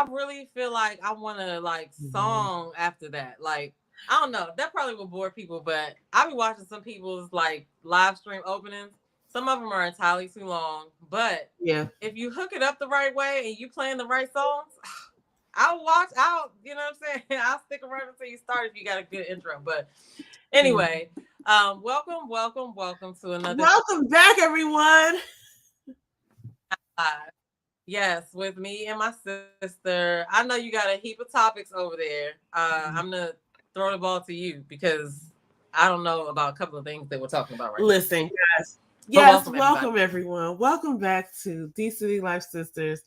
I really feel like I want to like song after that. Like, I don't know. That probably will bore people, but I'll be watching some people's like live stream openings. Some of them are entirely too long, but Yeah. if you hook it up the right way and you playing the right songs, I'll watch. You know what I'm saying? I'll stick around until you start if you got a good intro. But anyway, welcome to another Welcome back, everyone. live. Yes, with me and my sister. I know you got a heap of topics over there. I'm gonna throw the ball to you because I don't know about a couple of things that we're talking about right Listen, guys. now. But Welcome everyone. Welcome back to DCityLife Sisters.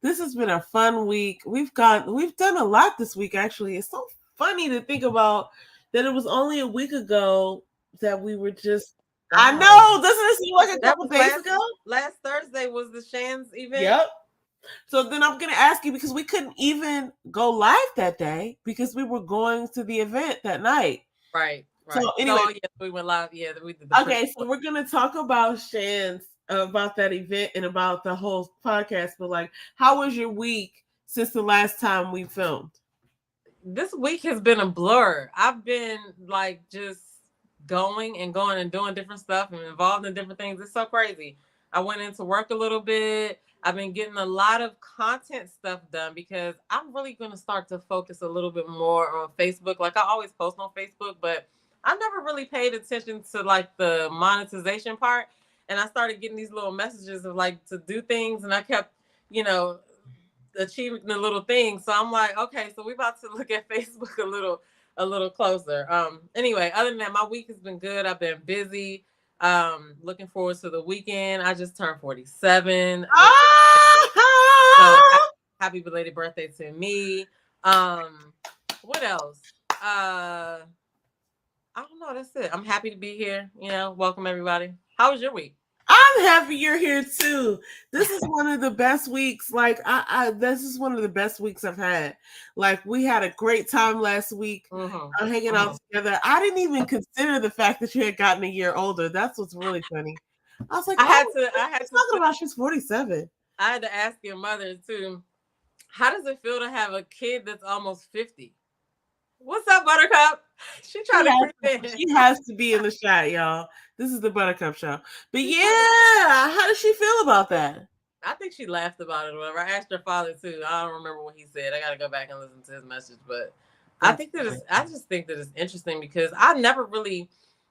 This has been a fun week. We've done a lot this week. Actually, it's so funny to think about that it was only a week ago that we were just. Wow. I know. Doesn't it seem like a couple days ago? Last Thursday was the Shan's event. Yep. So then I'm going to ask you, because we couldn't even go live that day because we were going to the event that night. Right. So anyway, we went live. Yeah, we did. Okay, so we're going to talk about Shan's, about that event and about the whole podcast. But like, how was your week since the last time we filmed? This week has been a blur. I've been like just going and doing different stuff and involved in different things. It's so crazy. I went into work a little bit. I've been getting a lot of content stuff done because I'm really going to start to focus a little bit more on Facebook. Like, I always post on Facebook, but I never really paid attention to like the monetization part. And I started getting these little messages of like to do things, and I kept, achieving the little things. So I'm like, okay, so we're about to look at Facebook a little closer. Anyway, other than that, my week has been good. I've been busy. Looking forward to the weekend. I just turned 47. So happy belated birthday to me. What else? I don't know. That's it. I'm happy to be here. Welcome everybody. How was your week? I'm happy you're here too. This is one of the best weeks. Like this is one of the best weeks I've had. Like, we had a great time last week, hanging out together. I didn't even consider the fact that you had gotten a year older. That's what's really funny. I was like, I had to talking about she's 47. I had to ask your mother too. How does it feel to have a kid that's almost 50? What's up, Buttercup? She trying to creep in. She has to be in the shot, y'all. This is the Buttercup show. But yeah, how does she feel about that? I think she laughed about it or whatever. I asked her father too. I don't remember what he said. I got to go back and listen to his message. But I just think that it's interesting because I never really,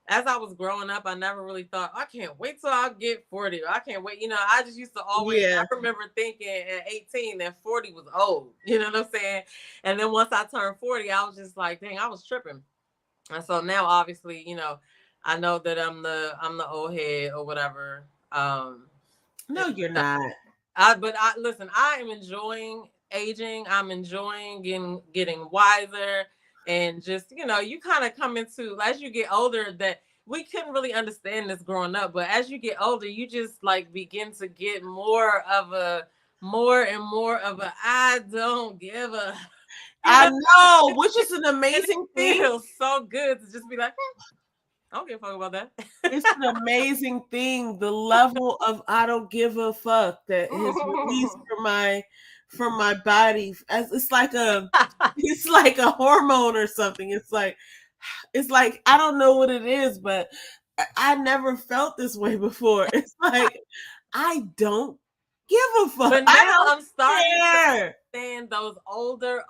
as I was growing up, I never really thought, I can't wait till I get 40. Or I can't wait. I just used to always, I remember thinking at 18 that 40 was old. You know what I'm saying? And then once I turned 40, I was just like, dang, I was tripping. And so now, obviously, I know that I'm the old head or whatever. No, you're not. Listen, I am enjoying aging. I'm enjoying getting wiser, and just, you kind of come into, as you get older, that we couldn't really understand this growing up, but as you get older, you just like begin to get more and more of a I don't give a. I know, which is an amazing thing. It feels so good to just be like, I don't give a fuck about that. It's an amazing thing. The level of I don't give a fuck that is released from my body. It's like a hormone or something. It's like I don't know what it is, but I never felt this way before. It's like I don't give a fuck. But now I'm starting to understand those older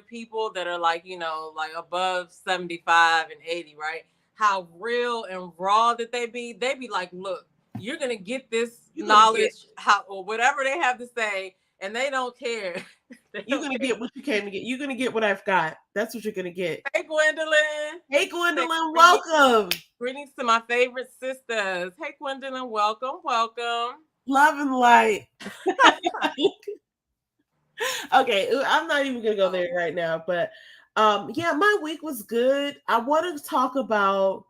people that are like, like above 75 and 80, right? How real and raw that they be. They be like, look, you're gonna get this knowledge, or whatever they have to say, and they don't care. You're gonna get what you came to get. You're gonna get what I've got. That's what you're gonna get. Hey, Gwendolyn. Hey, Gwendolyn, welcome. Greetings to my favorite sisters. Hey, Gwendolyn, welcome. Love and light. Okay, I'm not even gonna go there right now, but yeah, my week was good. I want to talk about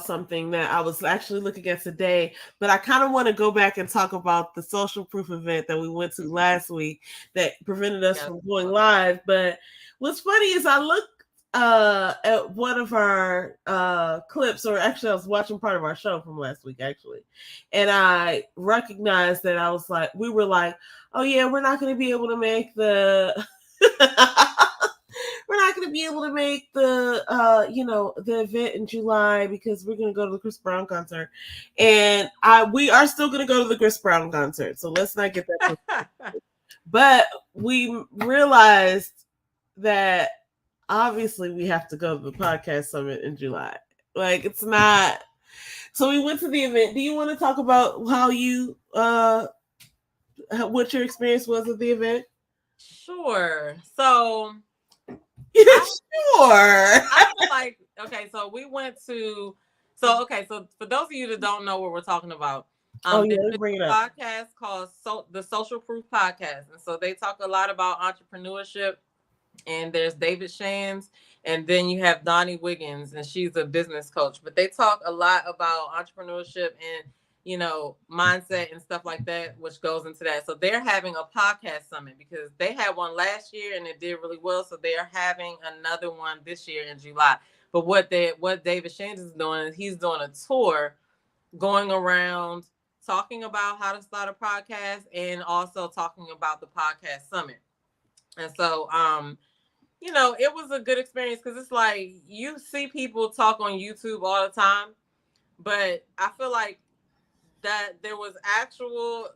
something that I was actually looking at today, but I kind of want to go back and talk about the social proof event that we went to last week that prevented us from going live. But what's funny is I look at one of our clips, or actually I was watching part of our show from last week actually, and I recognized that I was like, we were like, oh yeah, we're not going to be able to make the we're not going to be able to make the the event in July because we're going to go to the Chris Brown concert, and we are still going to go to the Chris Brown concert, so let's not get that but we realized that obviously we have to go to the podcast summit in July. Like, it's not. So we went to the event. Do you want to talk about how you what your experience was at the event? Sure. So sure. I feel like, okay, so we went to, so for those of you that don't know what we're talking about, there's bring it a up. podcast called the Social Proof Podcast, and so they talk a lot about entrepreneurship. And there's David Shands, and then you have Donnie Wiggins, and she's a business coach. But they talk a lot about entrepreneurship and, you know, mindset and stuff like that, which goes into that. So they're having a podcast summit because they had one last year and it did really well. So they are having another one this year in July. But what David Shands is doing is he's doing a tour going around talking about how to start a podcast and also talking about the podcast summit. And so, you know, it was a good experience because it's like you see people talk on YouTube all the time, but I feel like that there was actual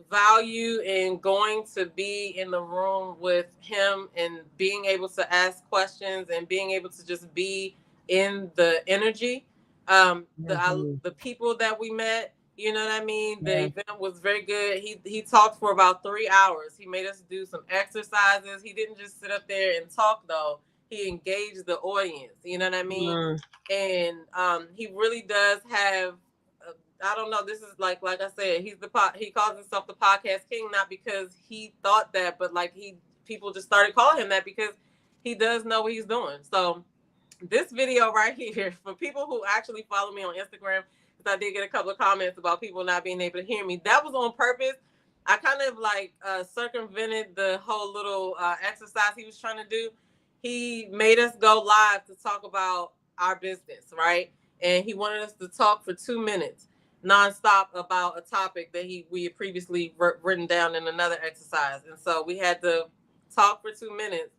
value in going to be in the room with him and being able to ask questions and being able to just be in the energy. The people that we met, you know what I mean? The event was very good. He talked for about 3 hours. He made us do some exercises. He didn't just sit up there and talk though. He engaged the audience, you know what I mean? And he really does have, I don't know, this is like I said, he calls himself the podcast king, not because he thought that, but like people just started calling him that because he does know what he's doing. So this video right here, for people who actually follow me on Instagram, because I did get a couple of comments about people not being able to hear me, that was on purpose. I kind of like circumvented the whole little exercise he was trying to do. He made us go live to talk about our business, right? And he wanted us to talk for 2 minutes nonstop about a topic that we had previously written down in another exercise. And so we had to talk for 2 minutes.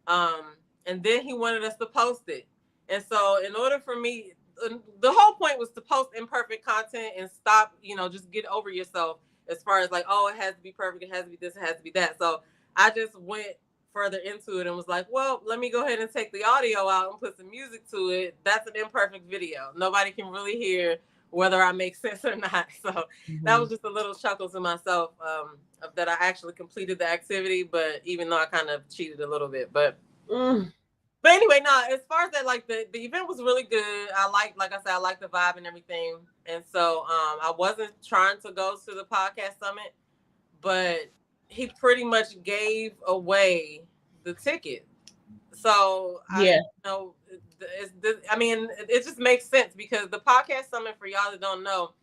And then he wanted us to post it. And so in order for me, the whole point was to post imperfect content and stop, you know, just get over yourself as far as like, oh, it has to be perfect, it has to be this, it has to be that. So I just went further into it and was like, well, let me go ahead and take the audio out and put some music to it. That's an imperfect video. Nobody can really hear whether I make sense or not. So that was just a little chuckle to myself of that I actually completed the activity, but even though I kind of cheated a little bit, but anyway, no, as far as that, like the event was really good. Like I said, I like the vibe and everything. And so I wasn't trying to go to the podcast summit, but he pretty much gave away the ticket. So I mean, it just makes sense because the podcast summit, for y'all that don't know,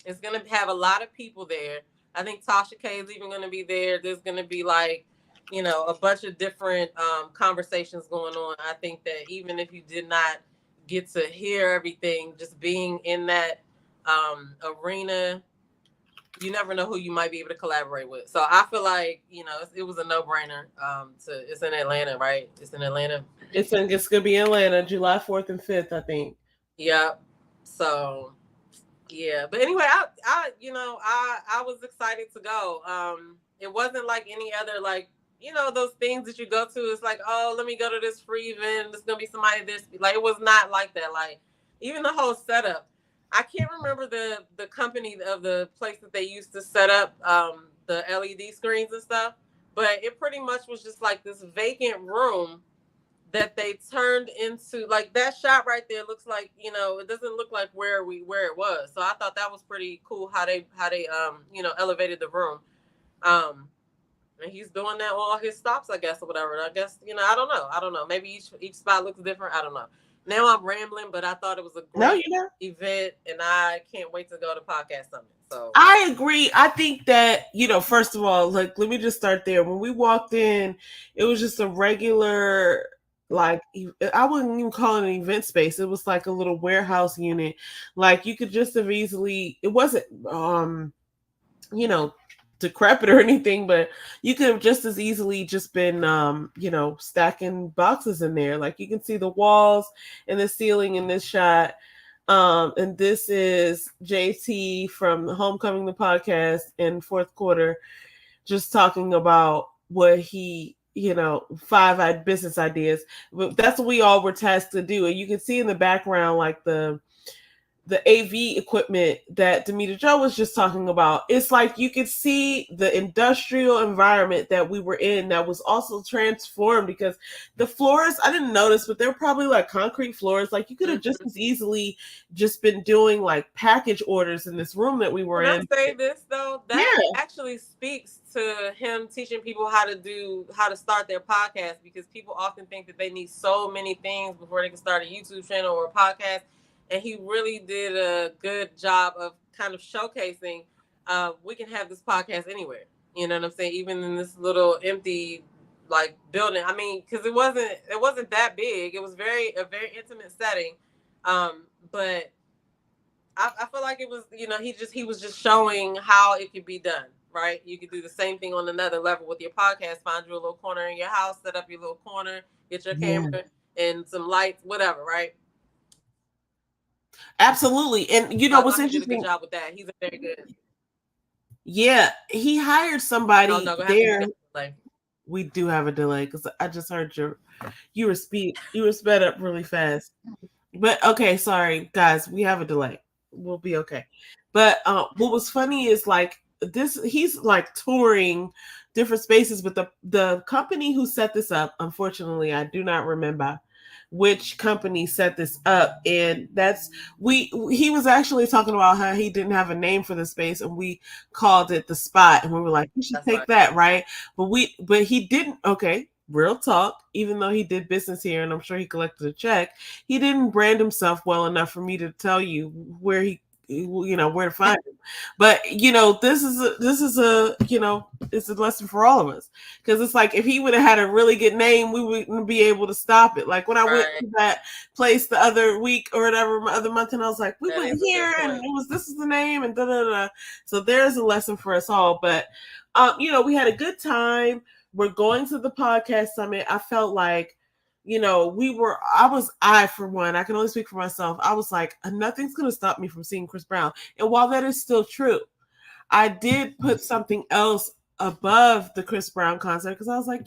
is going to have a lot of people there. I think Tasha K is even going to be there. There's going to be like, you know, a bunch of different conversations going on. I think that even if you did not get to hear everything, just being in that arena, you never know who you might be able to collaborate with. So I feel like, you know, it was a no-brainer. It's in Atlanta, right? It's in Atlanta. It's going to be in Atlanta, July 4th and 5th, I think. Yep. So, yeah. But anyway, I was excited to go. It wasn't like any other, like, you know, those things that you go to. It's like, oh, let me go to this free event. There's going to be somebody this. Like, it was not like that. Like, even the whole setup. I can't remember the company of the place that they used to set up the LED screens and stuff, but it pretty much was just like this vacant room that they turned into, like, that shot right there looks like, you know, it doesn't look like where it was. So I thought that was pretty cool how they you know, elevated the room. And he's doing that on all his stops, I guess, or whatever. I guess, you know, I don't know. Maybe each spot looks different. I don't know. Now I'm rambling, but I thought it was a great event, and I can't wait to go to Podcast Summit. So I agree. I think that, you know, first of all, like, let me just start there. When we walked in, it was just a regular like, I wouldn't even call it an event space. It was like a little warehouse unit. Like, you could just have easily, it wasn't you know, decrepit or anything, but you could have just as easily just been stacking boxes in there. Like, you can see the walls and the ceiling in this shot. And this is JT from Homecoming the podcast in fourth quarter, just talking about what he, 5 business ideas. But that's what we all were tasked to do. And you can see in the background, like the AV equipment that Demeter Joe was just talking about. It's like you could see the industrial environment that we were in that was also transformed, because the floors, I didn't notice, but they're probably like concrete floors. Like, you could have just as easily just been doing like package orders in this room that we were in. Can I say this though? That actually speaks to him teaching people how to start their podcast, because people often think that they need so many things before they can start a YouTube channel or a podcast. And he really did a good job of kind of showcasing we can have this podcast anywhere. You know what I'm saying? Even in this little empty like building. I mean, because it wasn't that big. It was a very intimate setting. But I feel like it was, he was just showing how it could be done, right? You could do the same thing on another level with your podcast. Find you a little corner in your house, set up your little corner, get your camera and some lights, whatever, right? Absolutely. And what's interesting? Did a good job with that. He's very good. Yeah, he hired somebody there. We do have a delay because I just heard you were sped up really fast. But okay, sorry guys, we have a delay. We'll be okay. But what was funny is like he's like touring different spaces, but the company who set this up, unfortunately, I do not remember which company set this up, and he was actually talking about how he didn't have a name for the space, and we called it The Spot, and we were like, you should take that, right? But he didn't. Okay, real talk, even though he did business here and I'm sure he collected a check, he didn't brand himself well enough for me to tell you where where to find him. But this is a it's a lesson for all of us, because it's like if he would have had a really good name, we wouldn't be able to stop it. Like when I went to that place the other week or whatever, other month, and I was like, we went here and this is the name and da da da. So there's a lesson for us all. But we had a good time. We're going to the podcast summit. I felt like I for one, I can only speak for myself. I was like, nothing's going to stop me from seeing Chris Brown. And while that is still true, I did put something else above the Chris Brown concert, because I was like,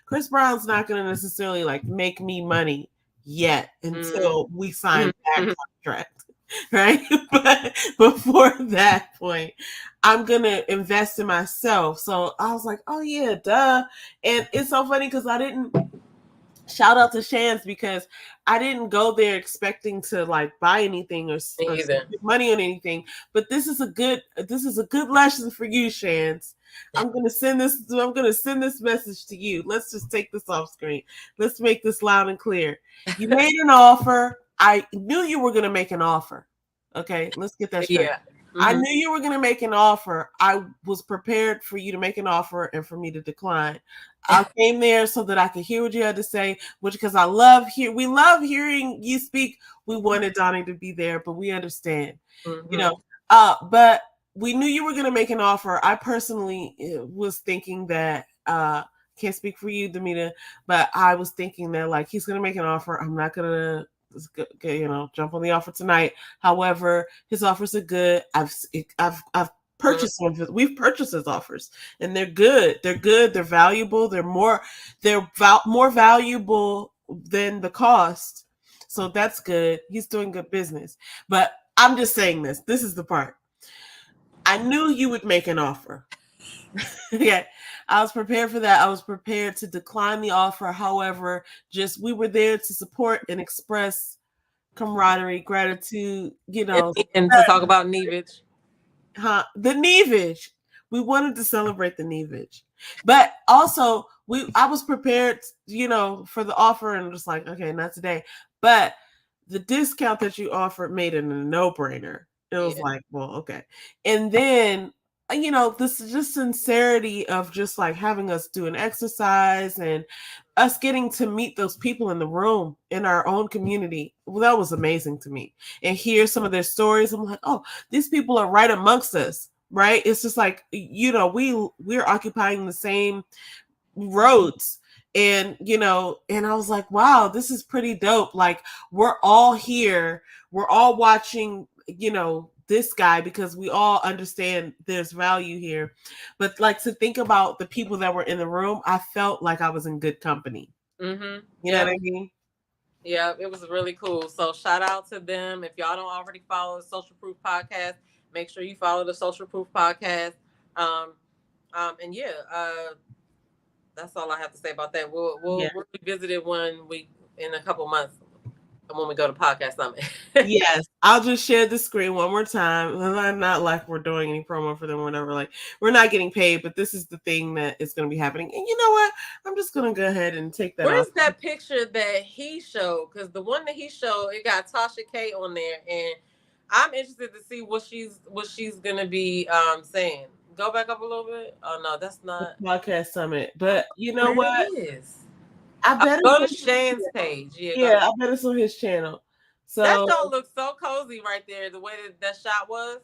Chris Brown's not going to necessarily like make me money yet until we sign that contract, right? But before that point, I'm going to invest in myself. So I was like, oh yeah, duh. And it's so funny because I didn't shout out to Shans, because I didn't go there expecting to like buy anything or spend money on anything. But this is a good lesson for you, Shans. I'm gonna send this message to you. Let's just take this off screen. Let's make this loud and clear. You made an offer. I knew you were gonna make an offer. Okay, let's get that straight. Yeah. I knew you were going to make an offer. I was prepared for you to make an offer and for me to decline. I came there so that I could hear what you had to say, because we love hearing you speak. We wanted Donnie to be there, but we understand, but we knew you were going to make an offer. I personally was thinking that, can't speak for you, Demeter, but I was thinking that like, he's going to make an offer. I'm not going to jump on the offer tonight. However, his offers are good. I've purchased one. We've purchased his offers, and they're good. They're good. They're valuable. They're more valuable than the cost. So that's good. He's doing good business. But I'm just saying this. This is the part. I knew you would make an offer. Yeah. I was prepared for that. I was prepared to decline the offer. However, we were there to support and express camaraderie, gratitude, and to talk about Nevich. The Nevich. We wanted to celebrate the Nevich. But also, I was prepared, for the offer, and just like, okay, not today. But the discount that you offered made it a no-brainer. It was like, well, okay. And then this is just sincerity of just like having us do an exercise and us getting to meet those people in the room in our own community. Well, that was amazing to me. And hear some of their stories. I'm like, oh, these people are right amongst us, right? It's just like, we're occupying the same roads. And and I was like, wow, this is pretty dope. Like, we're all here, we're all watching this guy, because we all understand there's value here. But like, to think about the people that were in the room, I felt like I was in good company. Mm-hmm. You know what I mean? Yeah, it was really cool. So shout out to them. If y'all don't already follow the Social Proof Podcast, make sure you follow the Social Proof Podcast. And yeah, that's all I have to say about that. We'll revisit it one week in a couple months when we go to Podcast Summit. Yes, I'll just share the screen one more time. I'm not like we're doing any promo for them or whatever. Like, we're not getting paid, but this is the thing that is going to be happening. And you know what? I'm just going to go ahead and take that Where's off. that picture that he showed? Because the one that he showed, it got Tasha K on there, and I'm interested to see what she's going to be saying. Go back up a little bit. Oh no, that's not the Podcast Summit. But you know what? It is. I bet go to Shane's page. Yeah, I bet it's on his channel. So that show looks so cozy right there. The way that shot was.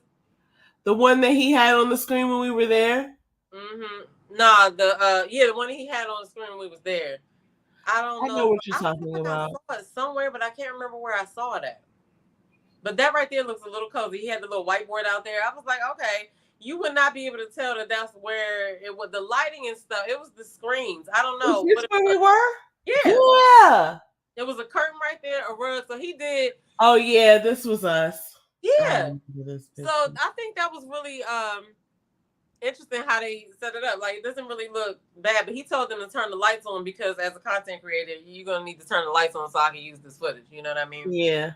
The one that he had on the screen when we were there. Mm-hmm. Nah, the one he had on the screen when we was there. I don't know. I know what you're talking about. I saw it somewhere, but I can't remember where I saw it at. But that right there looks a little cozy. He had the little whiteboard out there. I was like, okay, you would not be able to tell that that's where it was. The lighting and stuff. It was the screens. I don't know. Is this where we were? Yeah. Yeah. There was a curtain right there, a rug. So he did. Oh yeah, this was us. Yeah. So I think that was really interesting how they set it up. Like, it doesn't really look bad, but he told them to turn the lights on because as a content creator, you're gonna need to turn the lights on so I can use this footage. You know what I mean? Yeah.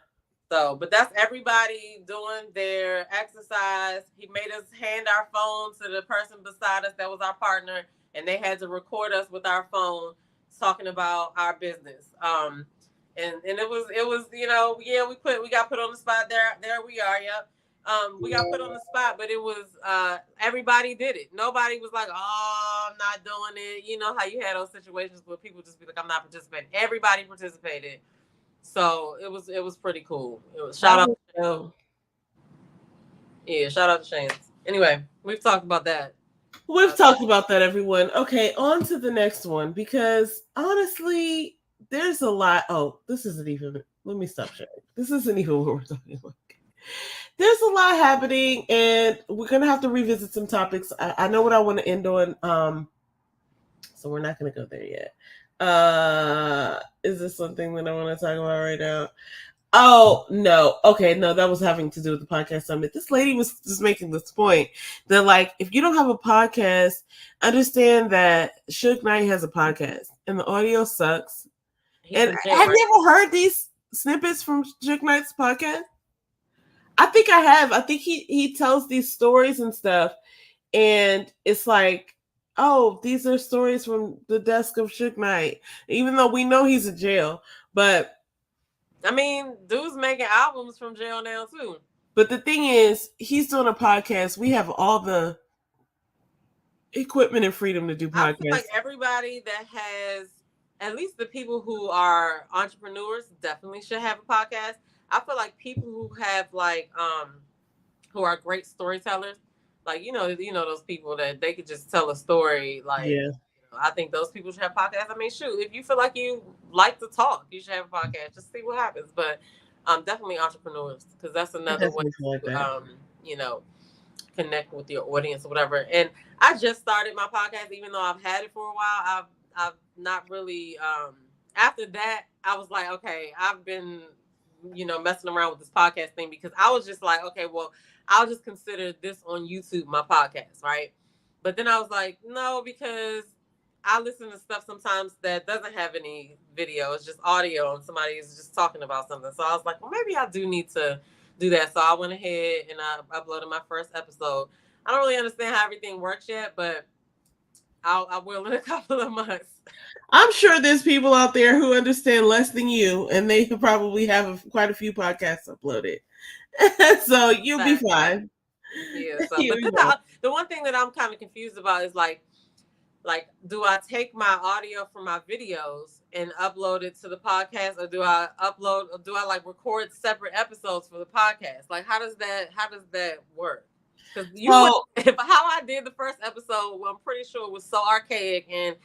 So, but that's everybody doing their exercise. He made us hand our phone to the person beside us that was our partner, and they had to record us with our phone talking about our business. And it was we got put on the spot there we are. Yep. We got put on the spot, but it was everybody did it. Nobody was like, oh, I'm not doing it. You know how you had those situations where people just be like, I'm not participating. Everybody participated. So it was pretty cool. It was shout out to Shane. Anyway, we've talked about that. We've talked about that, everyone. Okay, on to the next one, because honestly, there's a lot. Oh, this isn't even. Let me stop sharing. This isn't even what we're talking about. There's a lot happening, and we're gonna have to revisit some topics. I know what I want to end on. So we're not gonna go there yet. Is this something that I want to talk about right now? Oh no. Okay, no, that was having to do with the Podcast Summit. This lady was just making this point that, like, if you don't have a podcast, understand that Suge Knight has a podcast and the audio sucks. And have you ever heard these snippets from Suge Knight's podcast? I think I have. I think he tells these stories and stuff, and it's like, oh, these are stories from the desk of Suge Knight, even though we know he's in jail. But I mean, dude's making albums from jail now too. But the thing is, he's doing a podcast. We have all the equipment and freedom to do podcasts. I feel like everybody that has, at least the people who are entrepreneurs, definitely should have a podcast. I feel like people who have who are great storytellers, like you know those people that they could just tell a story. Like, I think those people should have podcasts. I mean, shoot, if you feel like you like to talk, you should have a podcast. Just see what happens. But definitely entrepreneurs, because that's another way to connect with your audience or whatever. And I just started my podcast, even though I've had it for a while. I've not really. After that, I was like, okay, I've been messing around with this podcast thing, because I was just like, okay, well, I'll just consider this on YouTube my podcast, right? But then I was like, no, because I listen to stuff sometimes that doesn't have any video. It's just audio and somebody is just talking about something. So I was like, well, maybe I do need to do that. So I went ahead and I uploaded my first episode. I don't really understand how everything works yet, but I will in a couple of months. I'm sure there's people out there who understand less than you, and they probably have quite a few podcasts uploaded. So you'll be fine. Yeah. So, but the one thing that I'm kind of confused about is like, do I take my audio from my videos and upload it to the podcast, or do I like record separate episodes for the podcast? Like, how does that work? Because if how I did the first episode, well, I'm pretty sure it was so archaic, and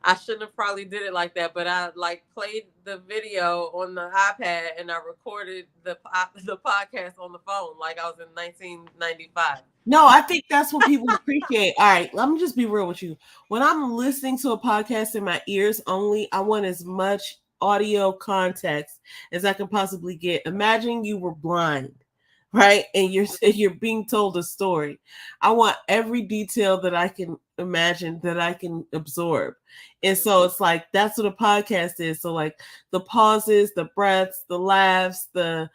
I shouldn't have probably did it like that. But I like played the video on the iPad and I recorded the podcast on the phone like I was in 1995. No, I think that's what people appreciate. All right, let me just be real with you. When I'm listening to a podcast in my ears only, I want as much audio context as I can possibly get. Imagine you were blind, right? And you're being told a story. I want every detail that I can imagine, that I can absorb. And so it's like that's what a podcast is. So like the pauses, the breaths, the laughs, the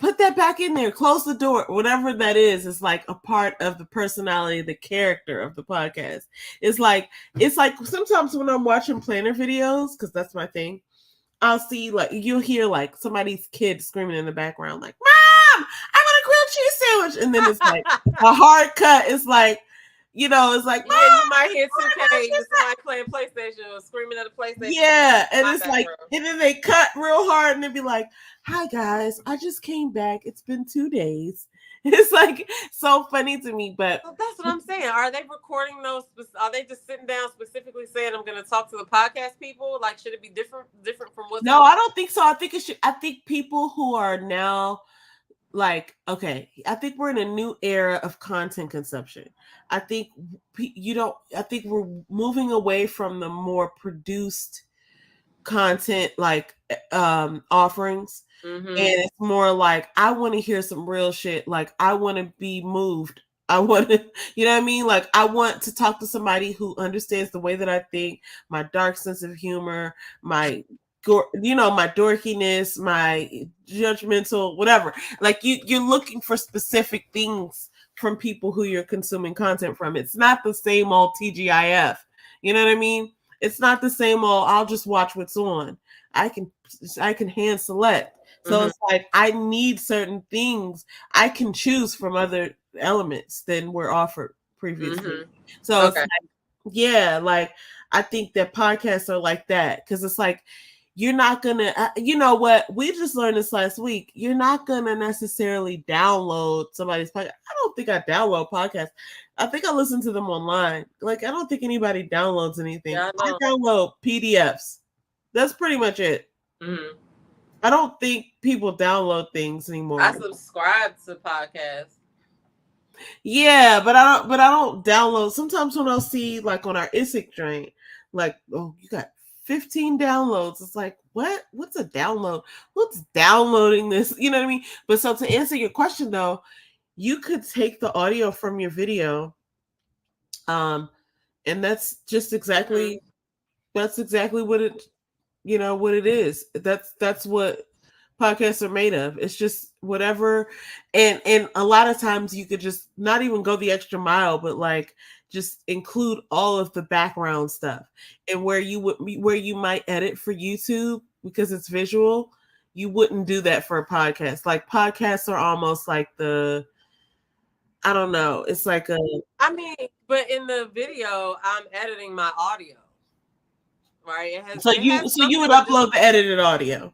put that back in there, close the door, whatever that is like a part of the personality, the character of the podcast. It's like sometimes when I'm watching planner videos, because that's my thing, I'll see like you'll hear like somebody's kid screaming in the background like, Mom, I want a grilled cheese sandwich. And then it's like a hard cut. It's like, it's like, yeah, you might hear 2K, somebody playing PlayStation or screaming at a PlayStation. Yeah, and it's like, and then they cut real hard and they'd be like, hi guys, I just came back. It's been 2 days. It's like so funny to me, but that's what I'm saying. Are they recording those? Are they just sitting down specifically saying, I'm going to talk to the podcast people? Like, should it be different from what's No, I don't think so. I think it should. I think people who are now like, okay, I think we're in a new era of content consumption. I think I think we're moving away from the more produced content like offerings. Mm-hmm. And it's more like, I want to hear some real shit. Like, I want to be moved. I want to, you know what I mean? Like, I want to talk to somebody who understands the way that I think, my dark sense of humor, my dorkiness, my judgmental, whatever. Like you're looking for specific things from people who you're consuming content from. It's not the same old TGIF. You know what I mean? It's not the same old, I'll just watch what's on. I can hand select. So it's like, I need certain things I can choose from other elements than were offered previously. So it's like, yeah, like I think that podcasts are like that, because it's like, you're not gonna, you know what? We just learned this last week. You're not gonna necessarily download somebody's podcast. I don't think I download podcasts. I think I listen to them online. Like, I don't think anybody downloads anything. Yeah, I download PDFs. That's pretty much it. Mm-hmm. I don't think people download things anymore. I subscribe to podcasts. Yeah, but I don't download. Sometimes when I'll see like on our ISIC joint, like, oh, you got 15 downloads. It's like, what? What's a download? What's downloading this? You know what I mean? But so to answer your question though, you could take the audio from your video, and that's just exactly what it, what it is. That's what podcasts are made of. It's just whatever, and a lot of times you could just not even go the extra mile, but like just include all of the background stuff. And where you might edit for YouTube because it's visual, you wouldn't do that for a podcast. Like, podcasts are almost like I don't know, it's like I mean, but in the video I'm editing my audio, right? So you would upload the edited audio.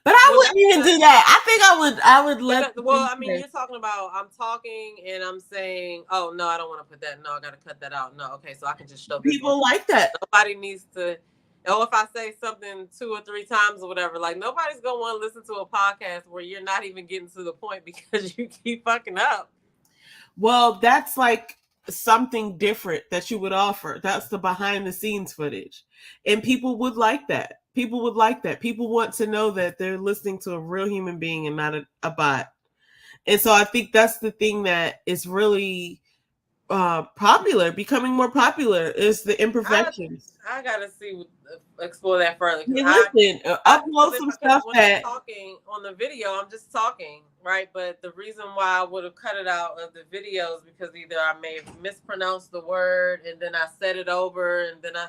But I wouldn't even do that. I think I would let. Well, I mean, you're talking about, I'm talking and I'm saying, oh no, I don't want to put that. No, I got to cut that out. No, okay, so I can just show people like that. Nobody needs to. Oh, if I say something 2 or 3 times or whatever, like nobody's gonna want to listen to a podcast where you're not even getting to the point because you keep fucking up. Well, that's like something different that you would offer. That's the behind the scenes footage, and people would like that. People would like that. People want to know that they're listening to a real human being and not a bot. And so I think that's the thing that is really popular, becoming more popular, is the imperfections. I gotta explore that further. Listen, upload some stuff that I'm talking on the video. I'm just talking, right? But the reason why I would have cut it out of the videos because either I may have mispronounced the word and then I said it over and then I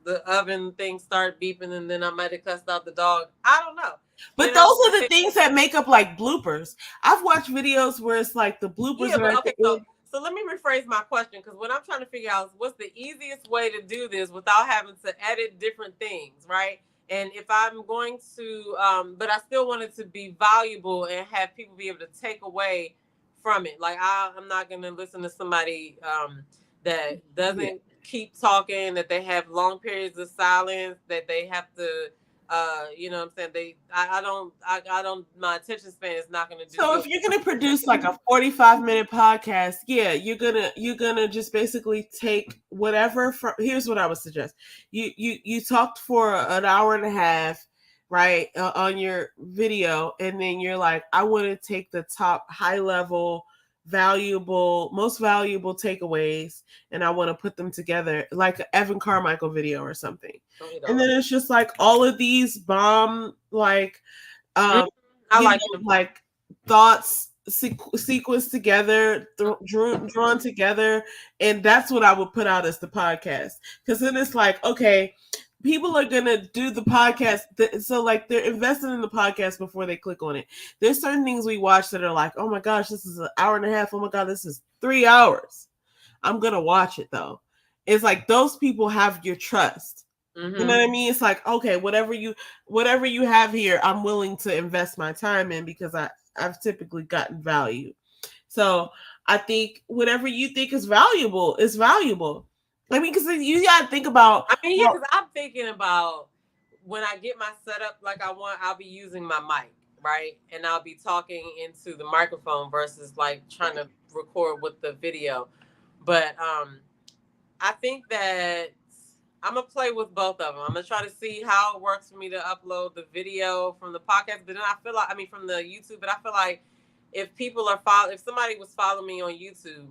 the oven thing start beeping, and then I might have cussed out the dog. I don't know. But those are the things that make up like bloopers. I've watched videos where it's like the bloopers are at the end. So let me rephrase my question, because what I'm trying to figure out is what's the easiest way to do this without having to edit different things, right? And if I'm going to, but I still want it to be valuable and have people be able to take away from it. Like I'm not going to listen to somebody that doesn't keep talking, that they have long periods of silence, that they have to you know what I'm saying? I don't, my attention span is not going to do. So if you're going to produce like a 45-minute podcast, yeah, you're going to just basically take whatever from, here's what I would suggest. You talked for an hour and a half, right, on your video, and then you're like, I want to take the top high level most valuable takeaways, and I want to put them together like an Evan Carmichael video or something. And then it's just like all of these bomb like like thoughts sequenced together, drawn together, and that's what I would put out as the podcast. Because then it's like, okay, people are gonna do the podcast, so like they're invested in the podcast before they click on it. There's certain things we watch that are like, oh my gosh, this is an hour and a half. Oh my god, this is 3 hours. I'm gonna watch it though. It's like those people have your trust. Mm-hmm. You know what I mean? It's like, okay, whatever you have here, I'm willing to invest my time in because I've typically gotten value. So I think whatever you think is valuable is valuable. I mean, because you got to think about. I mean, yeah, because I'm thinking about when I get my setup like I want, I'll be using my mic, right? And I'll be talking into the microphone versus like trying to record with the video. But I think that I'm going to play with both of them. I'm going to try to see how it works for me to upload the video from the podcast. But then I feel like, from the YouTube, but I feel like if somebody was following me on YouTube,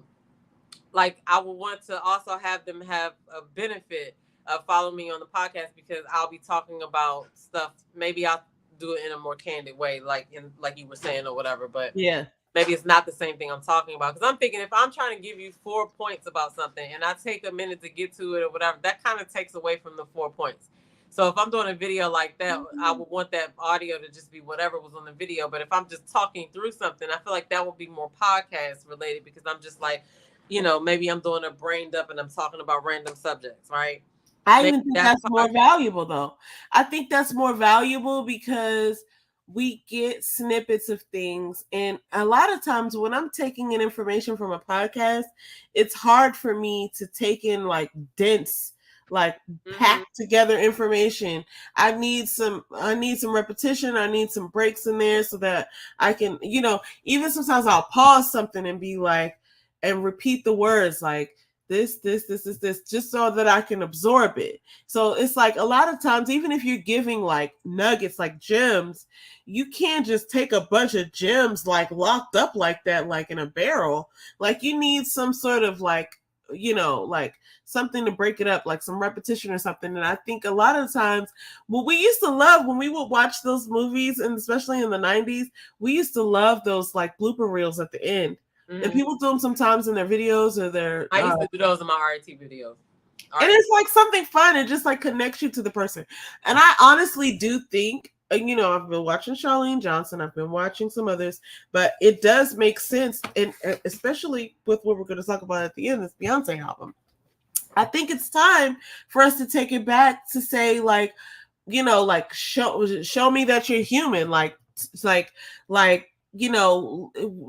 like I would want to also have them have a benefit of following me on the podcast, because I'll be talking about stuff. Maybe I'll do it in a more candid way, like you were saying or whatever. But yeah, maybe it's not the same thing I'm talking about. Because I'm thinking if I'm trying to give you 4 points about something and I take a minute to get to it or whatever, that kind of takes away from the 4 points. So if I'm doing a video like that, I would want that audio to just be whatever was on the video. But if I'm just talking through something, I feel like that would be more podcast related, because I'm just like, maybe I'm doing a brain dump and I'm talking about random subjects, right? I even think that's more valuable, though. I think that's more valuable because we get snippets of things. And a lot of times when I'm taking in information from a podcast, it's hard for me to take in like dense, like packed together information. I need some repetition. I need some breaks in there so that I can, even sometimes I'll pause something and be like, and repeat the words like this, just so that I can absorb it. So it's like a lot of times, even if you're giving like nuggets, like gems, you can't just take a bunch of gems like locked up like that, like in a barrel. Like you need some sort of like, like something to break it up, like some repetition or something. And I think a lot of times, what we used to love when we would watch those movies, and especially in the 90s, we used to love those like blooper reels at the end. And people do them sometimes in their videos or their. I used to do those in my RIT videos. And it's like something fun. It just like connects you to the person. And I honestly do think, I've been watching Charlene Johnson. I've been watching some others, but it does make sense. And especially with what we're going to talk about at the end, this Beyoncé album. I think it's time for us to take it back to say like, like show me that you're human. Like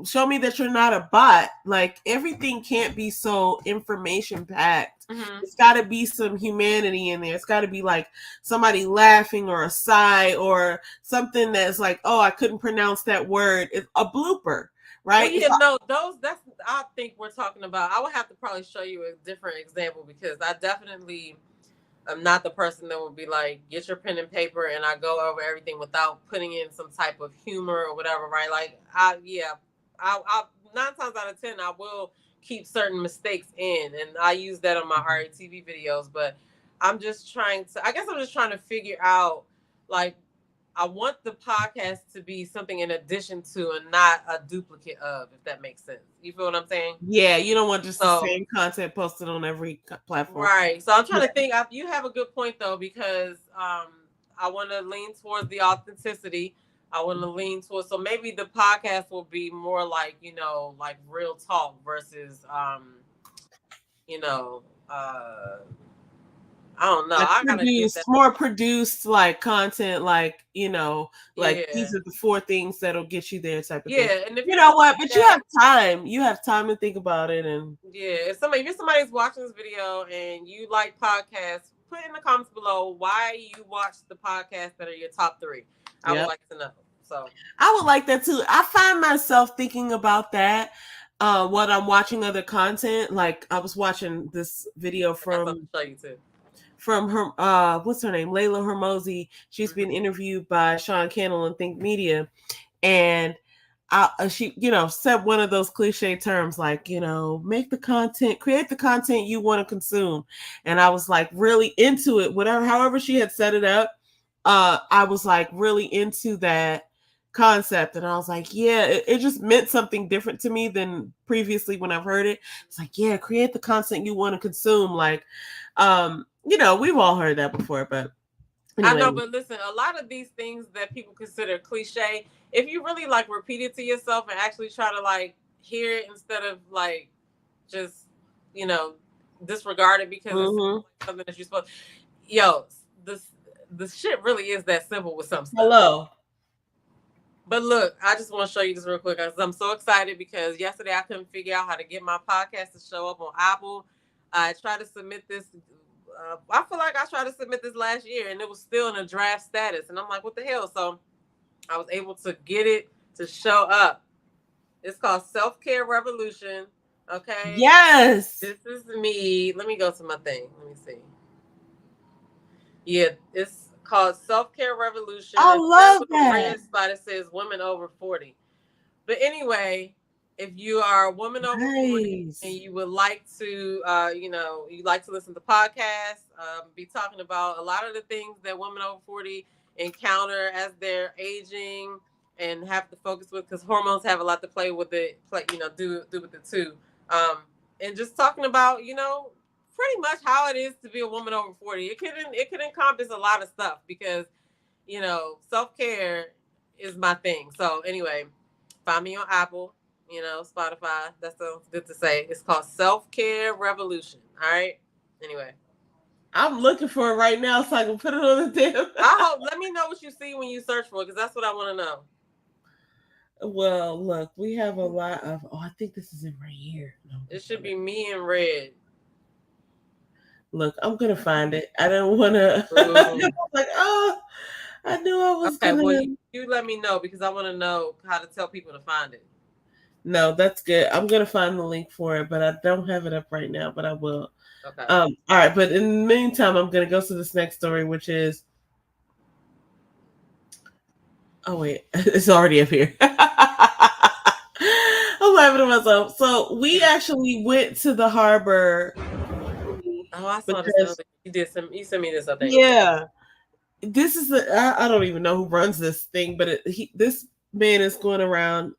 show me that you're not a bot. Like everything can't be so information packed. It's got to be some humanity in there. It's got to be like somebody laughing or a sigh or something that's like, oh, I couldn't pronounce that word. It's a blooper, right? I think we're talking about, I would have to probably show you a different example, because I definitely I'm not the person that would be like, get your pen and paper and I go over everything without putting in some type of humor or whatever, right? Like, I 9 times out of 10, I will keep certain mistakes in, and I use that on my RATV videos. But I'm just trying to figure out, like, I want the podcast to be something in addition to and not a duplicate of, if that makes sense. You feel what I'm saying? Yeah, you don't want just the same content posted on every platform. Right. So I'm trying to think. You have a good point, though, because I want to lean towards the authenticity. I want to lean towards, so maybe the podcast will be more like, like real talk versus, I don't know. Like I gotta get that. more produced like content, like like these Yeah. are the 4 things that'll get you there type of thing. Yeah, and if you know what, but you have time. You have time to think about it, and if somebody's watching this video and you like podcasts, put in the comments below why you watch the podcasts that are your top 3. I would like to know. So I would like that too. I find myself thinking about that when I'm watching other content. Like I was watching this video from her what's her name, Layla Hermosi. She's been interviewed by Sean Cannell and Think Media, and she said one of those cliche terms like make the content, create the content you want to consume. And I was like really into it, however she had set it up. I was like really into that concept, and I was like, yeah, it just meant something different to me than previously when I've heard it. It's like, yeah, create the content you want to consume. Like we've all heard that before, but anyway. I know, but listen, a lot of these things that people consider cliche, if you really like repeat it to yourself and actually try to like hear it instead of like just disregard it because it's something that you're supposed. The shit really is that simple with some stuff. Hello. But look, I just want to show you this real quick because I'm so excited because yesterday I couldn't figure out how to get my podcast to show up on Apple. I tried to submit this. I feel like I tried to submit this last year and it was still in a draft status. And I'm like, what the hell? So I was able to get it to show up. It's called Self-Care Revolution. Okay. Yes. This is me. Let me go to my thing. Let me see. Yeah, it's called Self-Care Revolution. I love that. Red spot, it says women over 40. But anyway, if you are a woman over 40 and you would like to, you like to listen to podcasts, be talking about a lot of the things that women over 40 encounter as they're aging and have to focus with, because hormones have a lot to play with it, do with it too. And just talking about, pretty much how it is to be a woman over 40. It could encompass a lot of stuff because, self-care is my thing. So anyway, find me on Apple, Spotify. That sounds good to say. It's called Self-Care Revolution. All right. Anyway. I'm looking for it right now so I can put it on the damn. Let me know what you see when you search for it, because that's what I want to know. Well, look, we have a lot of. Oh, I think this is it right here. No, it should be me in red. Look, I'm gonna find it. I don't want to. Like, I knew I was. Okay, well, you let me know because I want to know how to tell people to find it. No, that's good. I'm gonna find the link for it, but I don't have it up right now. But I will. Okay. All right, but in the meantime, I'm gonna go to this next story, which is. Oh wait, it's already up here. I'm laughing to myself. So we actually went to the harbor. Oh, I saw this. You sent me this update. Yeah, this is I don't even know who runs this thing, but this man is going around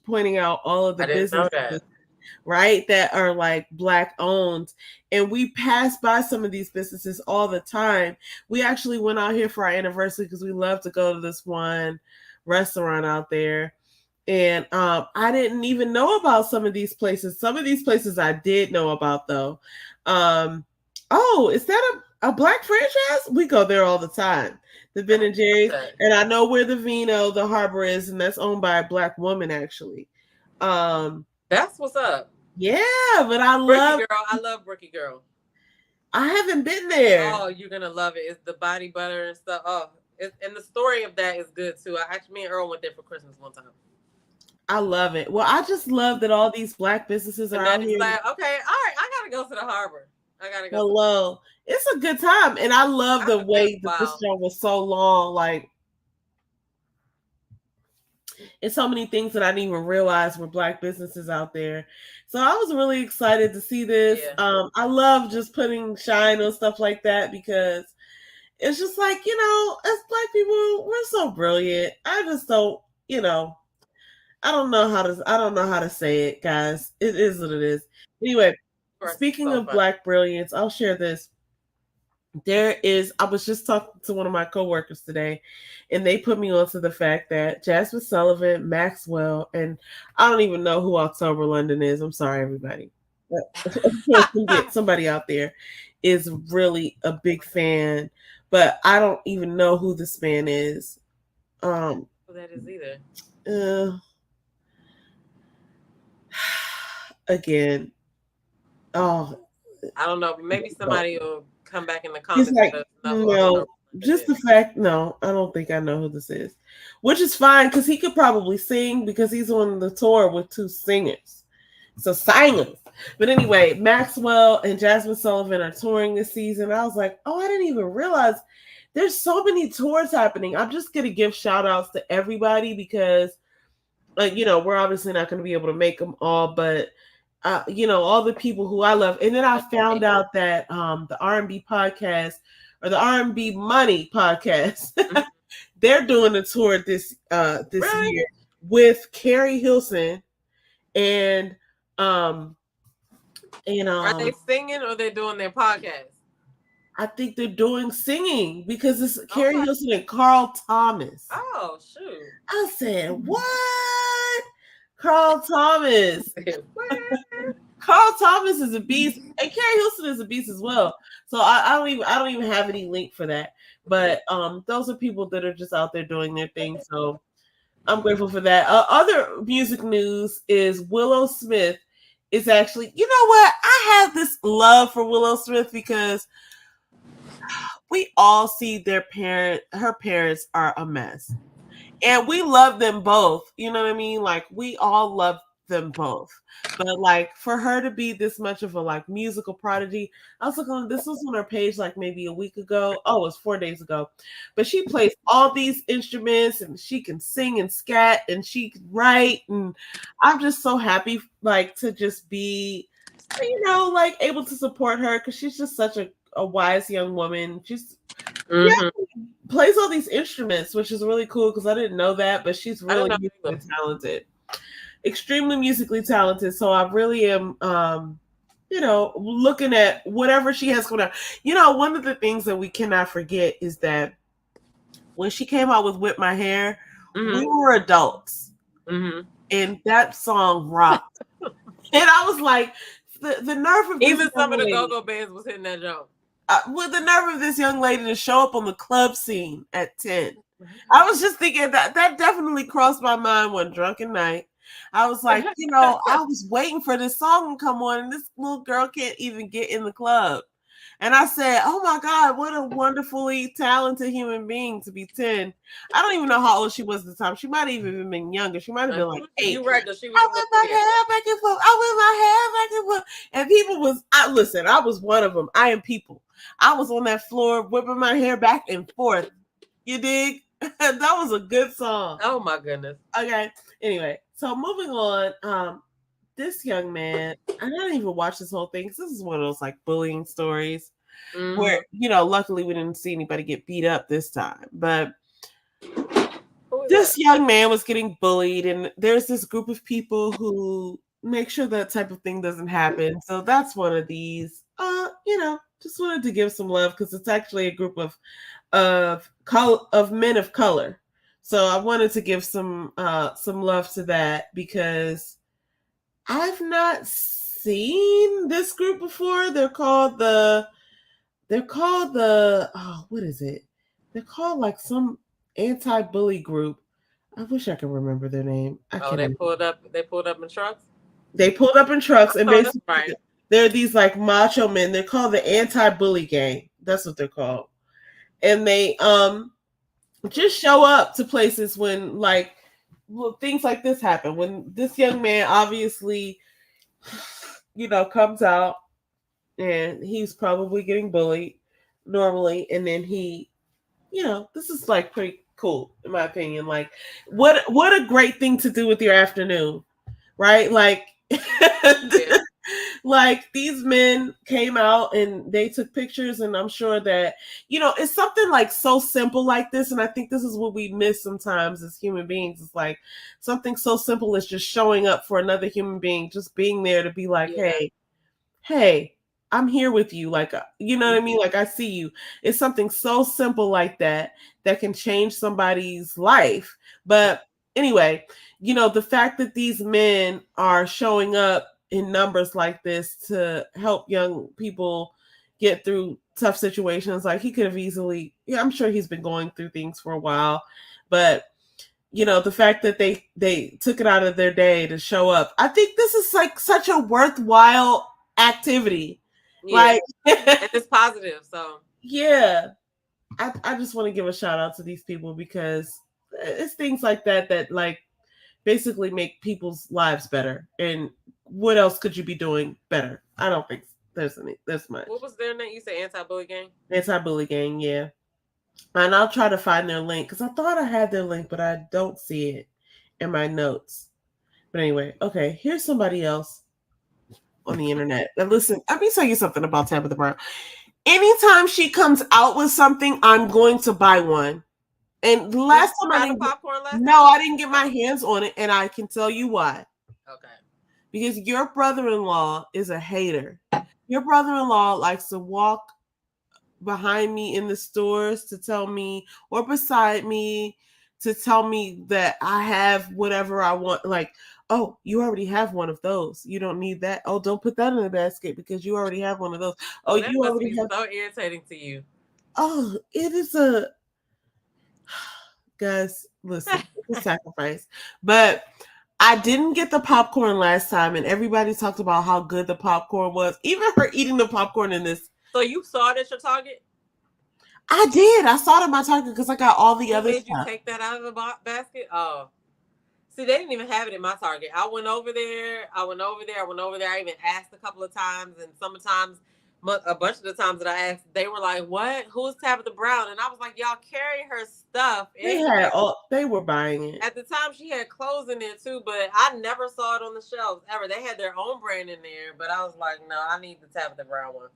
pointing out all of the businesses, right, that are like Black owned, and we pass by some of these businesses all the time. We actually went out here for our anniversary because we love to go to this one restaurant out there, and I didn't even know about some of these places. Some of these places I did know about though. Oh, is that a Black franchise? We go there all the time. The Ben and Jerry's, and I know where the Vino, the Harbor is, and that's owned by a Black woman actually. That's what's up. Yeah, but I love Brookie Girl. I haven't been there. Oh, you're gonna love it. It's the body butter and stuff. Oh, and the story of that is good too. Me and Earl went there for Christmas one time. I love it. Well, I just love that all these Black businesses are out here. Like, okay, all right, I gotta go to the harbor. I gotta go. Hello. It's a good time. And I love the way that this show was so long. Like, it's so many things that I didn't even realize were Black businesses out there. So I was really excited to see this. Yeah. I love just putting shine on stuff like that because it's just like, as black people, we're so brilliant. I just don't, I don't know how to say it, guys. It is what it is. Anyway, speaking So of black brilliance, I'll share this. I was just talking to one of my coworkers today, and they put me onto the fact that Jasmine Sullivan, Maxwell, and I don't even know who October London is. I'm sorry, everybody. Somebody out there is really a big fan, but I don't even know who this man is. Who that is either. Again, I don't know. Maybe somebody will come back in the comments. Like, no, just the fact. No, I don't think I know who this is, which is fine because he could probably sing because he's on the tour with two singers. So singers. But anyway, Maxwell and Jasmine Sullivan are touring this season. I was like, oh, I didn't even realize there's so many tours happening. I'm just going to give shout outs to everybody because, we're obviously not going to be able to make them all, but, all the people who I love. And then I found out that the R&B podcast or the R&B Money podcast, they're doing a tour this year with Carrie Hilson and are they singing or they're doing their podcast? I think they're doing singing because it's Carrie Hilson and Carl Thomas. Oh shoot! I said what? Carl Thomas. Carl Thomas is a beast, and Carrie Hilson is a beast as well. So I don't even have any link for that. But those are people that are just out there doing their thing. So I'm grateful for that. Other music news is Willow Smith is actually, you know what? I have this love for Willow Smith because we all see her parents are a mess. And we love them both. You know what I mean? Like, we all love them both. But, like, for her to be this much of a, like, musical prodigy, I was looking, this was on her page, like, maybe a week ago. Oh, it was 4 days ago. But she plays all these instruments, and she can sing and scat, and she can write. And I'm just so happy, like, to just be, like, able to support her because she's just such a wise young woman. She's plays all these instruments, which is really cool because I didn't know that, but she's really musically talented, extremely musically talented. So I really am, looking at whatever she has going on. One of the things that we cannot forget is that when she came out with "Whip My Hair," we were adults, and that song rocked. And I was like, the nerve of even some of the go-go bands was hitting that joke. With the nerve of this young lady to show up on the club scene at 10. I was just thinking that definitely crossed my mind one drunken night. I was like, I was waiting for this song to come on and this little girl can't even get in the club. And I said, oh my God, what a wonderfully talented human being to be 10. I don't even know how old she was at the time. She might have even been younger. She might have been like 8. You're right, though. She was I whip my hair back and forth. I whip my hair back and forth. And people I was one of them. I am people. I was on that floor whipping my hair back and forth. You dig? That was a good song. Oh my goodness. Okay. Anyway, so moving on. This young man, I didn't even watch this whole thing because this is one of those like bullying stories where, luckily we didn't see anybody get beat up this time. But this young man was getting bullied, and there's this group of people who make sure that type of thing doesn't happen. So that's one of these. Just wanted to give some love because it's actually a group of men of color. So I wanted to give some love to that because I've not seen this group before. They're called the what is it? They're called like some anti-bully group. I wish I could remember their name. They pulled up in trucks? They pulled up in trucks and basically they're these like macho men. They're called the anti-bully gang. That's what they're called. And they just show up to places when like things like this happen. When this young man obviously, comes out and he's probably getting bullied normally. And then he, this is like pretty cool in my opinion. Like what a great thing to do with your afternoon, right? Like Like these men came out and they took pictures, and I'm sure that, it's something like so simple like this. And I think this is what we miss sometimes as human beings. It's like something so simple as just showing up for another human being, just being there to be like, Yeah. hey, I'm here with you. Like, you know what I mean? Like, I see you. It's something so simple like that that can change somebody's life. But anyway, the fact that these men are showing up in numbers like this to help young people get through tough situations, like he could have easily, I'm sure he's been going through things for a while, but the fact that they took it out of their day to show up, I think this is like such a worthwhile activity. Yeah. Like, And it's positive. So yeah, I just want to give a shout out to these people, because it's things like that like basically make people's lives better. And what else could you be doing better? I don't think there's much. what was their name? You said Anti-Bully Gang? Anti-Bully Gang, yeah. And I'll try to find their link, because I thought I had their link, but I don't see it in my notes. But anyway, okay, here's somebody else on the internet. Now listen, let me tell you something about Tabitha Brown. Anytime she comes out with something, I'm going to buy one. And last time I didn't popcorn last no, I didn't get my hands on it, and I can tell you why. Okay. Because your brother-in-law is a hater. Your brother-in-law likes to walk behind me in the stores to tell me, or beside me to tell me that I have whatever I want. Like, oh, you already have one of those. You don't need that. Oh, don't put that in the basket because you already have one of those. Oh, that you must already be have. so irritating to you. Oh, it is a guys. Listen, it's a sacrifice, but I didn't get the popcorn last time, and everybody talked about how good the popcorn was. Even her eating the popcorn in this. So you saw it at your Target? I did. I saw it at my Target because I got all the other made stuff. You take that out of the basket? Oh. See, they didn't even have it in my Target. I went over there. I even asked a couple of times, and sometimes, a bunch of the times that I asked, they were like, "What? Who's Tabitha Brown?" And I was like, "Y'all carry her stuff." They were buying it. At the time, she had clothes in there too, but I never saw it on the shelves ever. They had their own brand in there, but I was like, "No, I need the Tabitha Brown one."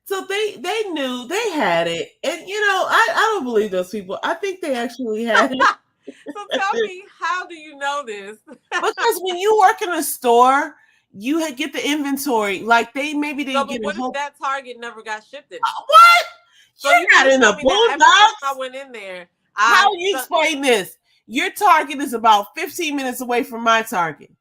So they knew they had it, and I don't believe those people. I think they actually had it. So tell me, how do you know this? Because when you work in a store, you get the inventory. Like maybe they No, get but what if that Target never got shipped in? What? So You're not in the boondocks. I went in there. How do you explain this? Your Target is about 15 minutes away from my Target.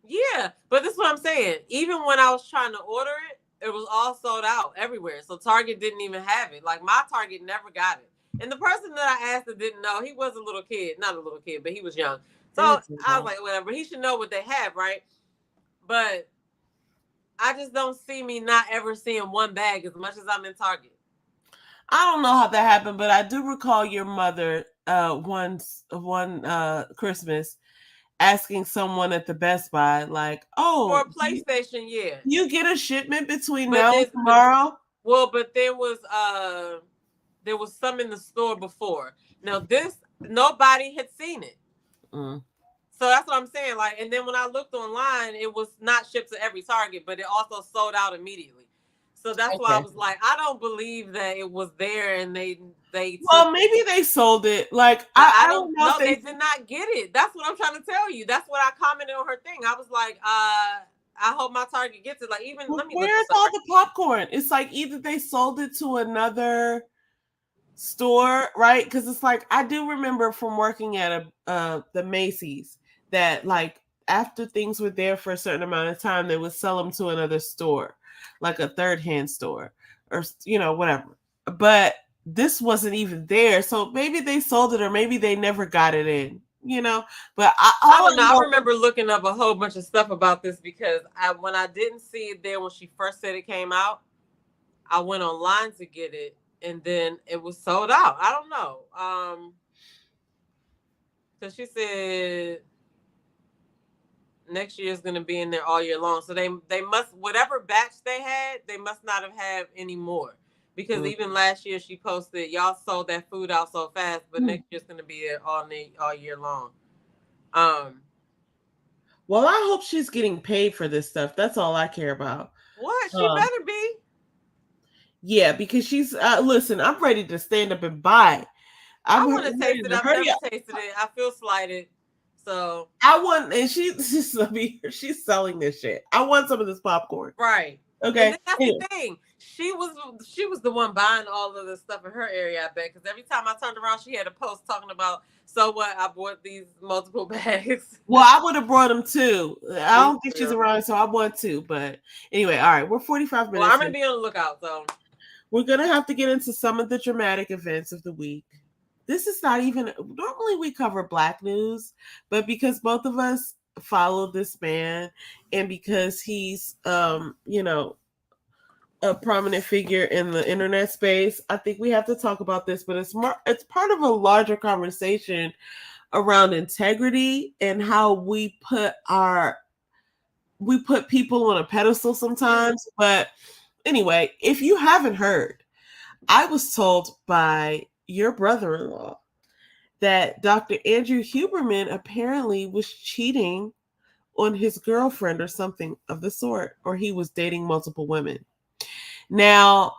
Yeah, but this is what I'm saying. Even when I was trying to order it, it was all sold out everywhere. So Target didn't even have it. Like my Target never got it. And the person that I asked that didn't know, he was a little kid. Not a little kid, but he was young. So I was like, whatever. He should know what they have, right? But I just don't see me not ever seeing one bag as much as I'm in Target. I don't know how that happened, but I do recall your mother one Christmas asking someone at the Best Buy, like, "Oh, for a PlayStation, yeah, you get a shipment between now and tomorrow." But there was some in the store before. Now this, nobody had seen it. So that's what I'm saying. Like, and then when I looked online, it was not shipped to every Target, but it also sold out immediately. So that's why I was like, I don't believe that it was there, and they. Well, maybe they sold it. Like, I don't know. No, they did not get it. That's what I'm trying to tell you. That's what I commented on her thing. I was like, I hope my Target gets it. Like, even let me. Where's all the popcorn? It's like either they sold it to another store, right? Because it's like I do remember from working at the Macy's that like after things were there for a certain amount of time, they would sell them to another store, like a third-hand store or whatever. But this wasn't even there, so maybe they sold it or maybe they never got it in. But I don't know. I remember looking up a whole bunch of stuff about this because when I didn't see it there when she first said it came out, I went online to get it, and then it was sold out. I don't know. Because she said next year is going to be in there all year long. So they must, whatever batch they had, they must not have had any more. Because even last year she posted, y'all sold that food out so fast, but next year's going to be all year long. Well, Well, I hope she's getting paid for this stuff. That's all I care about. What? She Um, better be. yeah, because she's listen. I'm ready to stand up and buy. I I'm want to taste ready it. to I've hurry never up. tasted it. I feel slighted. So I want, and she's selling this shit. I want some of this popcorn. right. And Okay. then that's the Anyway. thing. She was the one buying all of the stuff in her area, I bet. Because every time I turned around, she had a post talking about, so what? I bought these multiple bags. Well, I would have brought them too. I Me don't think she's too. around, so I want to. But anyway, all right, we're 45 Well, I'm minutes gonna in. be on the lookout. So We're gonna have to get into some of the dramatic events of the week. This is not even normally we cover Black news, but because both of us follow this man and because he's a prominent figure in the internet space, I think we have to talk about this, but it's part of a larger conversation around integrity and how we put people on a pedestal sometimes. But anyway, if you haven't heard, I was told by your brother-in-law that Dr. Andrew Huberman apparently was cheating on his girlfriend or something of the sort, or he was dating multiple women. Now,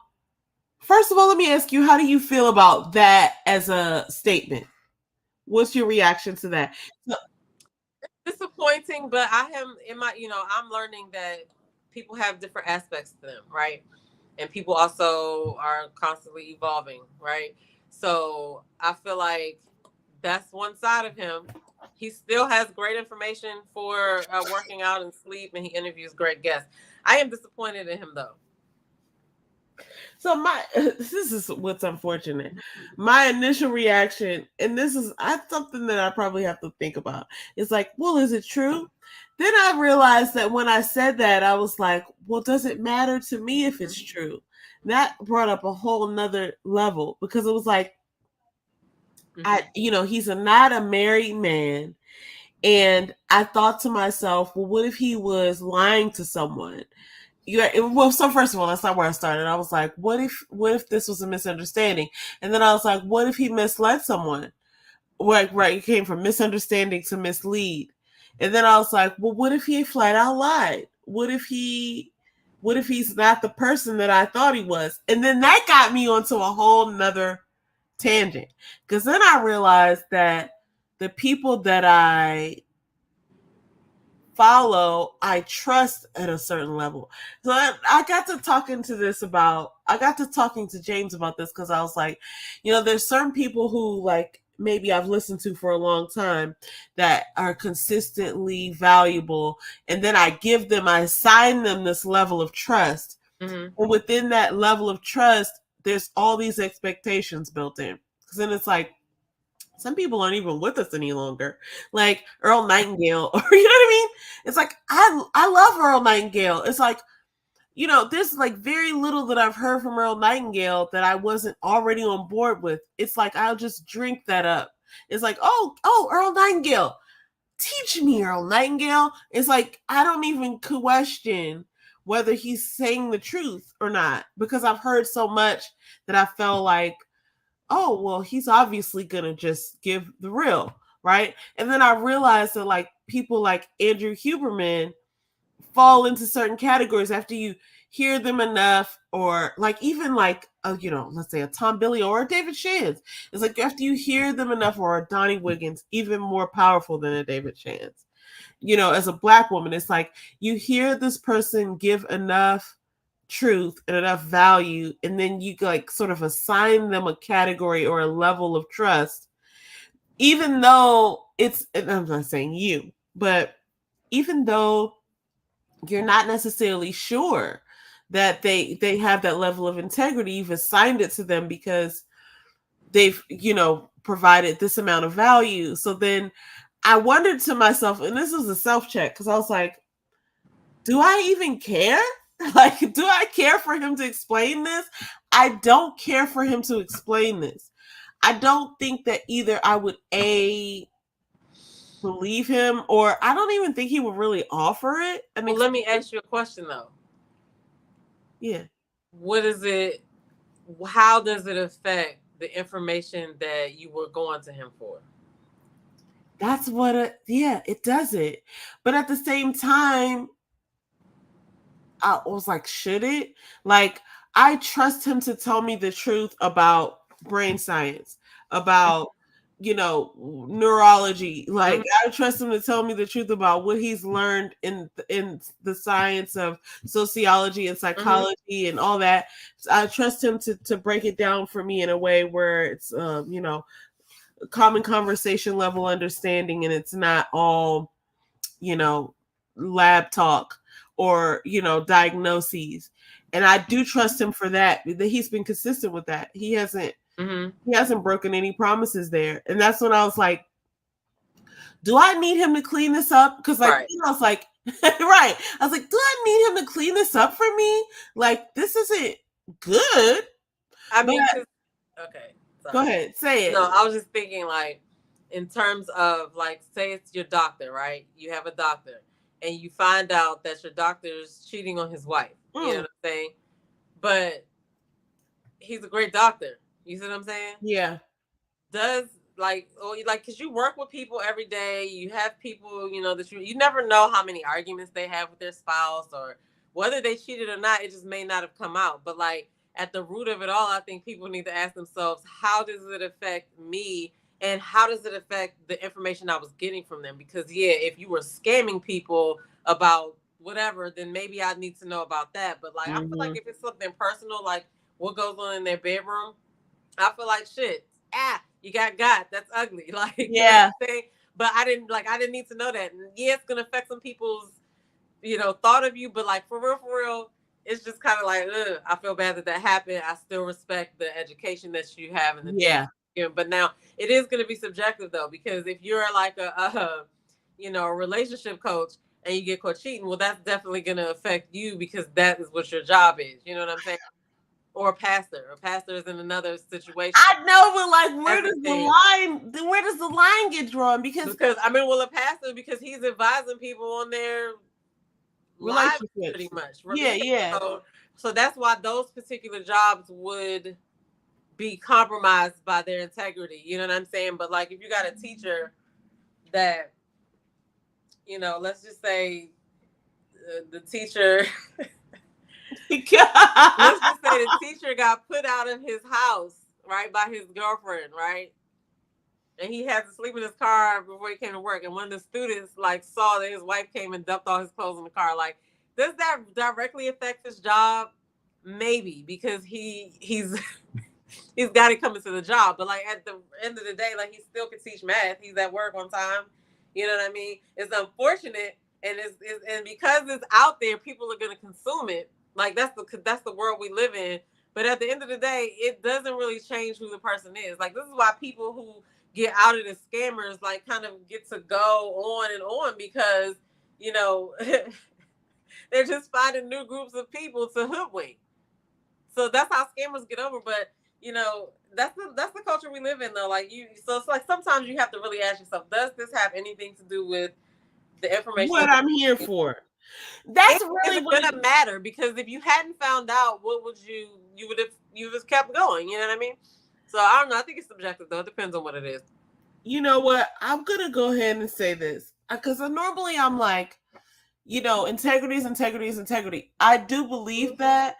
first of all, let me ask you, how do you feel about that as a statement? What's your reaction to that? disappointing, but I am in my, I'm learning that people have different aspects to them, right? And people also are constantly evolving, right? So I feel like that's one side of him. He still has great information for working out and sleep, and he interviews great guests. I am disappointed in him though. So this is what's unfortunate. My initial reaction, and this is something that I probably have to think about. It's like, well, is it true? Then I realized that when I said that, I was like, well, does it matter to me if it's true? That brought up a whole nother level because it was like, he's not a married man. And I thought to myself, well, what if he was lying to someone? Well, so first of all, that's not where I started. I was like, what if this was a misunderstanding? And then I was like, what if he misled someone? Right, it came from misunderstanding to mislead. And then I was like, well, what if he flat out lied? What if he's not the person that I thought he was? And then that got me onto a whole nother tangent. Because then I realized that the people that I follow, I trust at a certain level. So I got to talking to James about this because I was like, there's certain people who like maybe I've listened to for a long time that are consistently valuable, and then I assign them this level of trust. Mm-hmm. And within that level of trust, there's all these expectations built in. Because then it's like, some people aren't even with us any longer, like Earl Nightingale, or you know what I mean? It's like I love Earl Nightingale. It's like, there's like very little that I've heard from Earl Nightingale that I wasn't already on board with. It's like I'll just drink that up. It's like, oh, Earl Nightingale, teach me, Earl Nightingale. It's like I don't even question whether he's saying the truth or not because I've heard so much that I felt like, oh, well, he's obviously going to just give the real, right? And then I realized that like people like Andrew Huberman fall into certain categories after you hear them enough, or like even like let's say a Tom Billy or a David Shands. It's like after you hear them enough, or a Donnie Wiggins, even more powerful than a David Shands. As a Black woman, it's like you hear this person give enough truth and enough value, and then you like sort of assign them a category or a level of trust, even though I'm not saying you, but even though you're not necessarily sure that they have that level of integrity, you've assigned it to them because they've provided this amount of value. So then I wondered to myself, and this was a self-check, because I was like, do I even care? Like, do I care for him to explain this? I don't care for him to explain this. I don't think that either I would believe him, or I don't even think he would really offer it. Well, let me ask you a question though. Yeah. What is it? How does it affect the information that you were going to him for? That's what it does it. But at the same time, I was like, should it? Like, I trust him to tell me the truth about brain science, about, neurology. Like, Mhm. I trust him to tell me the truth about what he's learned in the science of sociology and Mhm. psychology and all that. So I trust him to break it down for me in a way where it's common conversation level understanding, and it's not all, you know, lab talk or, diagnoses. And I do trust him for that. He's been consistent with that. Mhm. He hasn't broken any promises there. And that's when I was like, do I need him to clean this up? Because, like, Right. I was like, right. I was like, do I need him to clean this up for me? Like, this isn't good. I But mean, cause okay, go sorry. ahead, say No, it. I was just thinking like in terms of like say it's your doctor, right? You have a doctor and you find out that your doctor's cheating on his wife. You know Mm, what I'm saying? But he's a great doctor. You see what I'm saying? yeah. Does like or like because you work with people every day, you have people that you never know how many arguments they have with their spouse or whether they cheated or not. It just may not have come out, but like at the root of it all, I think people need to ask themselves, how does it affect me and how does it affect the information I was getting from them? Because yeah, if you were scamming people about whatever, then maybe I need to know about that. But like I feel like Hmm. if it's something personal, like what goes on in their bedroom, I feel like shit. You got that's ugly. Like, you know what Yeah. I'm saying? But I didn't need to know that. And yeah, it's gonna affect some people's, thought of you, but like for real, it's just kind of like, ugh, I feel bad that that happened. I still respect the education that you have and the things Yeah. but now it is gonna be subjective though, because if you're like a relationship coach and you get caught cheating, well that's definitely gonna affect you because that is what your job is. You know what I'm saying? Or a pastor. A pastor is in another situation. I know, but like, That's the thing. where does the line get drawn? Because Because I mean, well, a pastor because he's advising people on their lives, pretty relationships. much. Yeah, Yeah. yeah. So that's why those particular jobs would be compromised by their integrity. You know what I'm saying? But like, if you got a teacher that, let's just say the teacher, let's just say the teacher got put out of his house, right, by his girlfriend, right? And he had to sleep in his car before he came to work. And one of the students like saw that his wife came and dumped all his clothes in the car. Like, does that directly affect his job? Maybe because he's he's got it coming to the job. But like at the end of the day, like he still can teach math. He's at work on time. You know what I mean? It's unfortunate, and and because it's out there, people are gonna consume it. Like that's the world we live in. But at the end of the day, it doesn't really change who the person is. Like this is why people who get outed as scammers like kind of get to go on and on because you know they're just finding new groups of people to hoodwink. So that's how scammers get over. But that's the culture we live in though. Like so it's like sometimes you have to really ask yourself, does this have anything to do with the information? What I'm here for. And That's is really it what gonna matter? Because if you hadn't found out, what would you would have kept going? You know what I mean? So I don't know. I think it's subjective though. It depends on what it is. you know what? I'm gonna go ahead and say this. Because normally I'm like, integrity is integrity is integrity. I do believe that.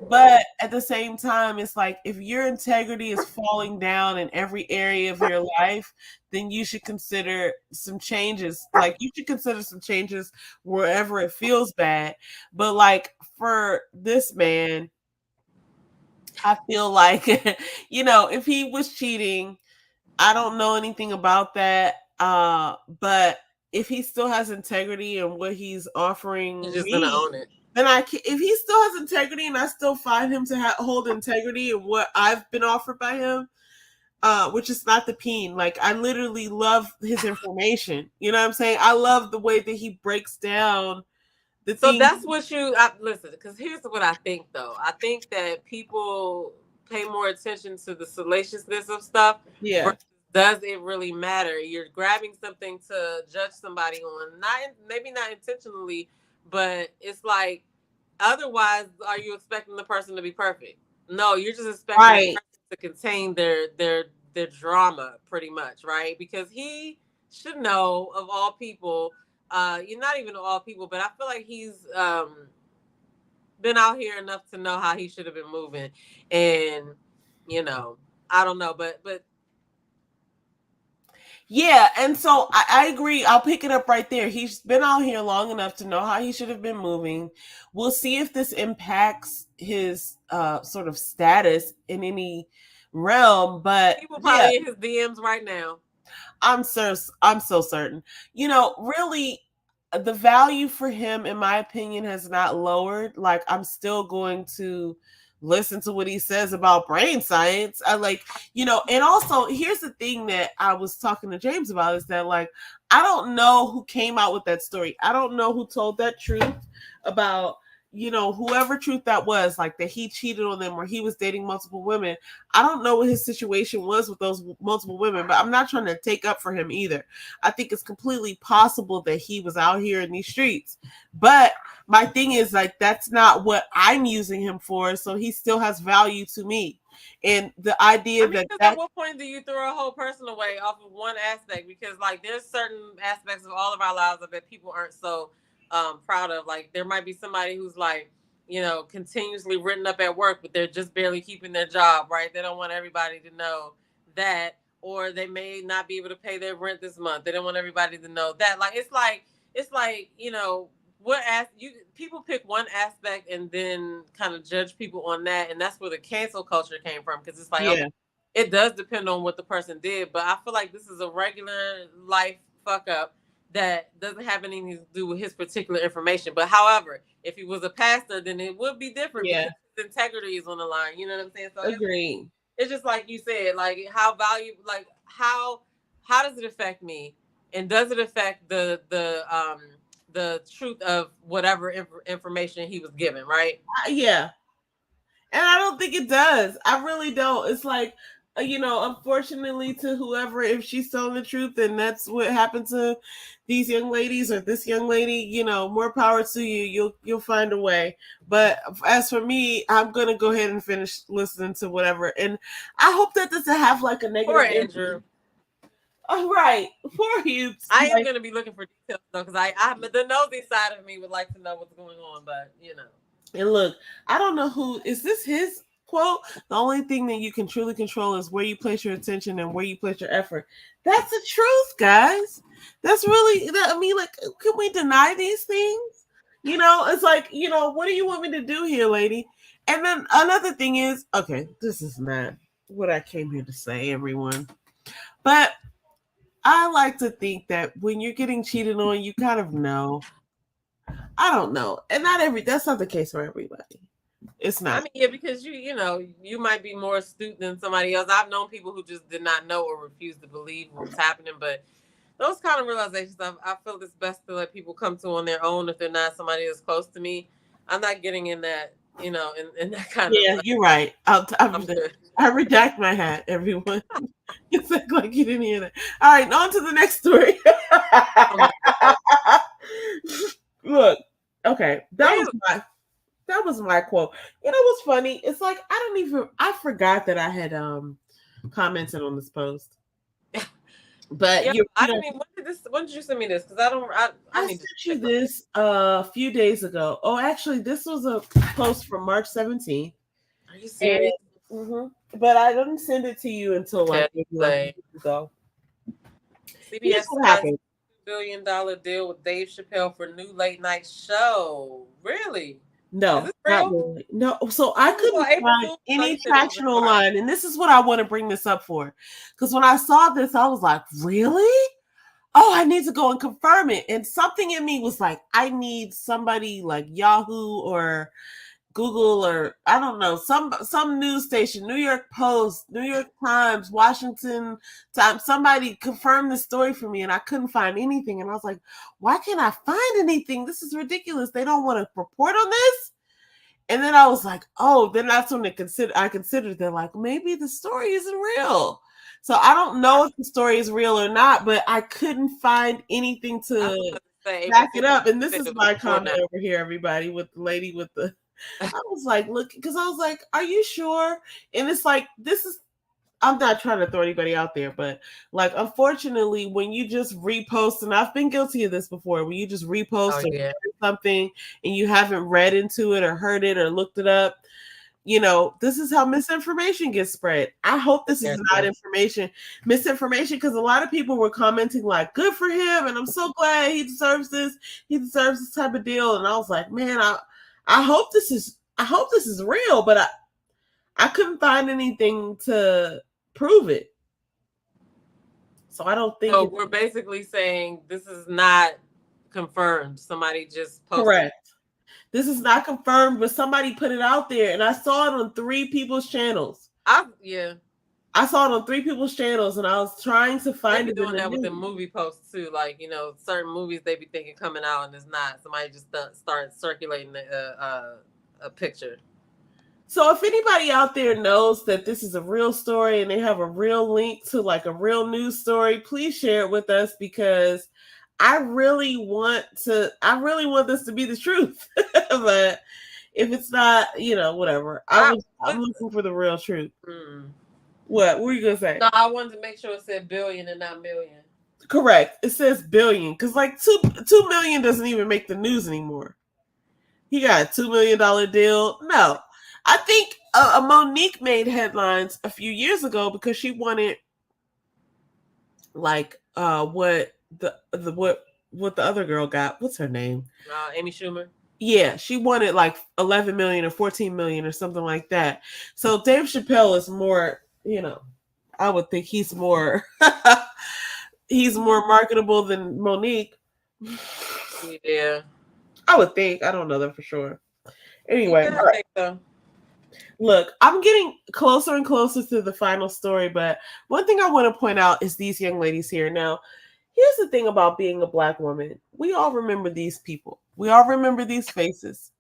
But at the same time, it's like if your integrity is falling down in every area of your life, then you should consider some changes. Like you should consider some changes wherever it feels bad. But like for this man, I feel like, if he was cheating, I don't know anything about that. But if he still has integrity in what he's You're offering just gonna me, own it. then if he still has integrity and I still find him to hold integrity in what I've been offered by him, which is not the peen. Like I literally love his information. You know what I'm saying? I love the way that he breaks down the So things. that's what listen. Because here's what I think, though. I think that people pay more attention to the salaciousness of stuff Yeah. versus does it really matter? You're grabbing something to judge somebody on, not maybe not intentionally, but it's like otherwise, are you expecting the person to be perfect? No, you're just expecting the Right. person to contain their drama, pretty much, right? Because he should know of all people. You're not even of all people, but I feel like he's been out here enough to know how he should have been moving, and I don't know, but yeah, and so I agree. I'll pick it up right there. He's been out here long enough to know how he should have been moving. We'll see if this impacts his sort of status in any realm. But people yeah, probably in his DMs right now. I'm so certain. Really, the value for him, in my opinion, has not lowered. Like, I'm still going to listen to what he says about brain science. I like, and also here's the thing that I was talking to James about is that, like, I don't know who came out with that story. I don't know who told that truth about, whoever truth that was, like that he cheated on them or he was dating multiple women. I don't know what his situation was with those multiple women, but I'm not trying to take up for him either. I think it's completely possible that he was out here in these streets. But my thing is, like, that's not what I'm using him for. So he still has value to me. And the idea that at what point do you throw a whole person away off of one aspect? Because, like, there's certain aspects of all of our lives that people aren't so proud of. Like, there might be somebody who's like, continuously written up at work, but they're just barely keeping their job, right? They don't want everybody to know that, or they may not be able to pay their rent this month. They don't want everybody to know that. Like, it's like people pick one aspect and then kind of judge people on that, and that's where the cancel culture came from. Because it's like, okay, it does depend on what the person did, but I feel like this is a regular life fuck up that doesn't have anything to do with his particular information. But however, if he was a pastor, then it would be different because his integrity is on the line. You know what I'm saying? So agree. It's just like you said, like how does it affect me, and does it affect the truth of whatever information he was given, right? Yeah. And I don't think it does. I really don't. It's like, unfortunately to whoever, if she's telling the truth and that's what happened to these young ladies or this young lady, more power to you. You'll find a way. But as for me, I'm going to go ahead and finish listening to whatever. And I hope that doesn't have like a negative Andrew. Oh, right. Poor you. I am going to be looking for details though, because I the nosy side of me would like to know what's going on, but And look, I don't know who is this his quote. The only thing that you can truly control is where you place your attention and where you place your effort. That's the truth, guys. That's really that. I mean, like, can we deny these things? It's like, what do you want me to do here, lady? And then another thing is, okay, this is not what I came here to say, everyone. But I like to think that when you're getting cheated on, you kind of know. I don't know. And that's not the case for everybody. It's not. I mean, yeah, because you might be more astute than somebody else. I've known people who just did not know or refused to believe what was happening, but those kind of realizations, I feel it's best to let people come to on their own if they're not somebody that's close to me. I'm not getting in that, in that kind of. Yeah, you're right. I redact my hat, everyone. It's like you didn't hear that. All right, on to the next story. Look, okay, that was my quote. What's funny? It's like I forgot that I had commented on this post. But when did you send me this? Because I sent you this a few days ago. Oh, actually, this was a post from March 17th. Are you serious? But I didn't send it to you until like a week ago. CBS has $2 billion deal with Dave Chappelle for new late night show. Really? No, not really. No. So I couldn't find any tractional line, and this is what I want to bring this up for, because when I saw this, I was like, really? Oh, I need to go and confirm it. And something in me was like, I need somebody like Yahoo or Google or I don't know, some news station, New York Post, New York Times, Washington Times, somebody confirmed the story for me, and I couldn't find anything. And I was like, why can't I find anything? This is ridiculous. They don't want to report on this. And then I was like, oh, then that's when I considered that, like, maybe the story isn't real. So I don't know if the story is real or not, but I couldn't find anything to back it up. And this is my comment over here, everybody, with the lady with the I was like, look, because I was like, are you sure? And it's like, I'm not trying to throw anybody out there, but like, unfortunately, when you just repost, and I've been guilty of this before, when you just repost Oh yeah. something and you haven't read into it or heard it or looked it up, this is how misinformation gets spread. I hope this is not misinformation, because a lot of people were commenting like, good for him, and I'm so glad he deserves this. He deserves this type of deal. And I was like, man, I hope this is real, but I couldn't find anything to prove it. So I don't think So we're basically saying this is not confirmed. Somebody just posted. Correct. This is not confirmed, but somebody put it out there, and I saw it on 3 people's channels. I saw it on 3 people's channels, and I was trying to find it. Doing that with the movie posts too, like certain movies they be thinking coming out and it's not. Somebody just starts circulating a picture. So if anybody out there knows that this is a real story and they have a real link to like a real news story, please share it with us, because I really want this to be the truth. But if it's not, whatever. I'm looking for the real truth. What were you gonna say? No, I wanted to make sure it said billion and not million. Correct. It says billion, because like 2 million doesn't even make the news anymore. He got a $2 million deal. No, I think Monique made headlines a few years ago because she wanted like what the other girl got. What's her name? Amy Schumer. Yeah, she wanted like 11 million or 14 million or something like that. So Dave Chappelle is more, I would think he's more he's more marketable than Monique. Yeah. I would think. I don't know that for sure. Anyway, all right. Look, I'm getting closer and closer to the final story, but one thing I want to point out is these young ladies here. Now, here's the thing about being a Black woman. We all remember these people. We all remember these faces.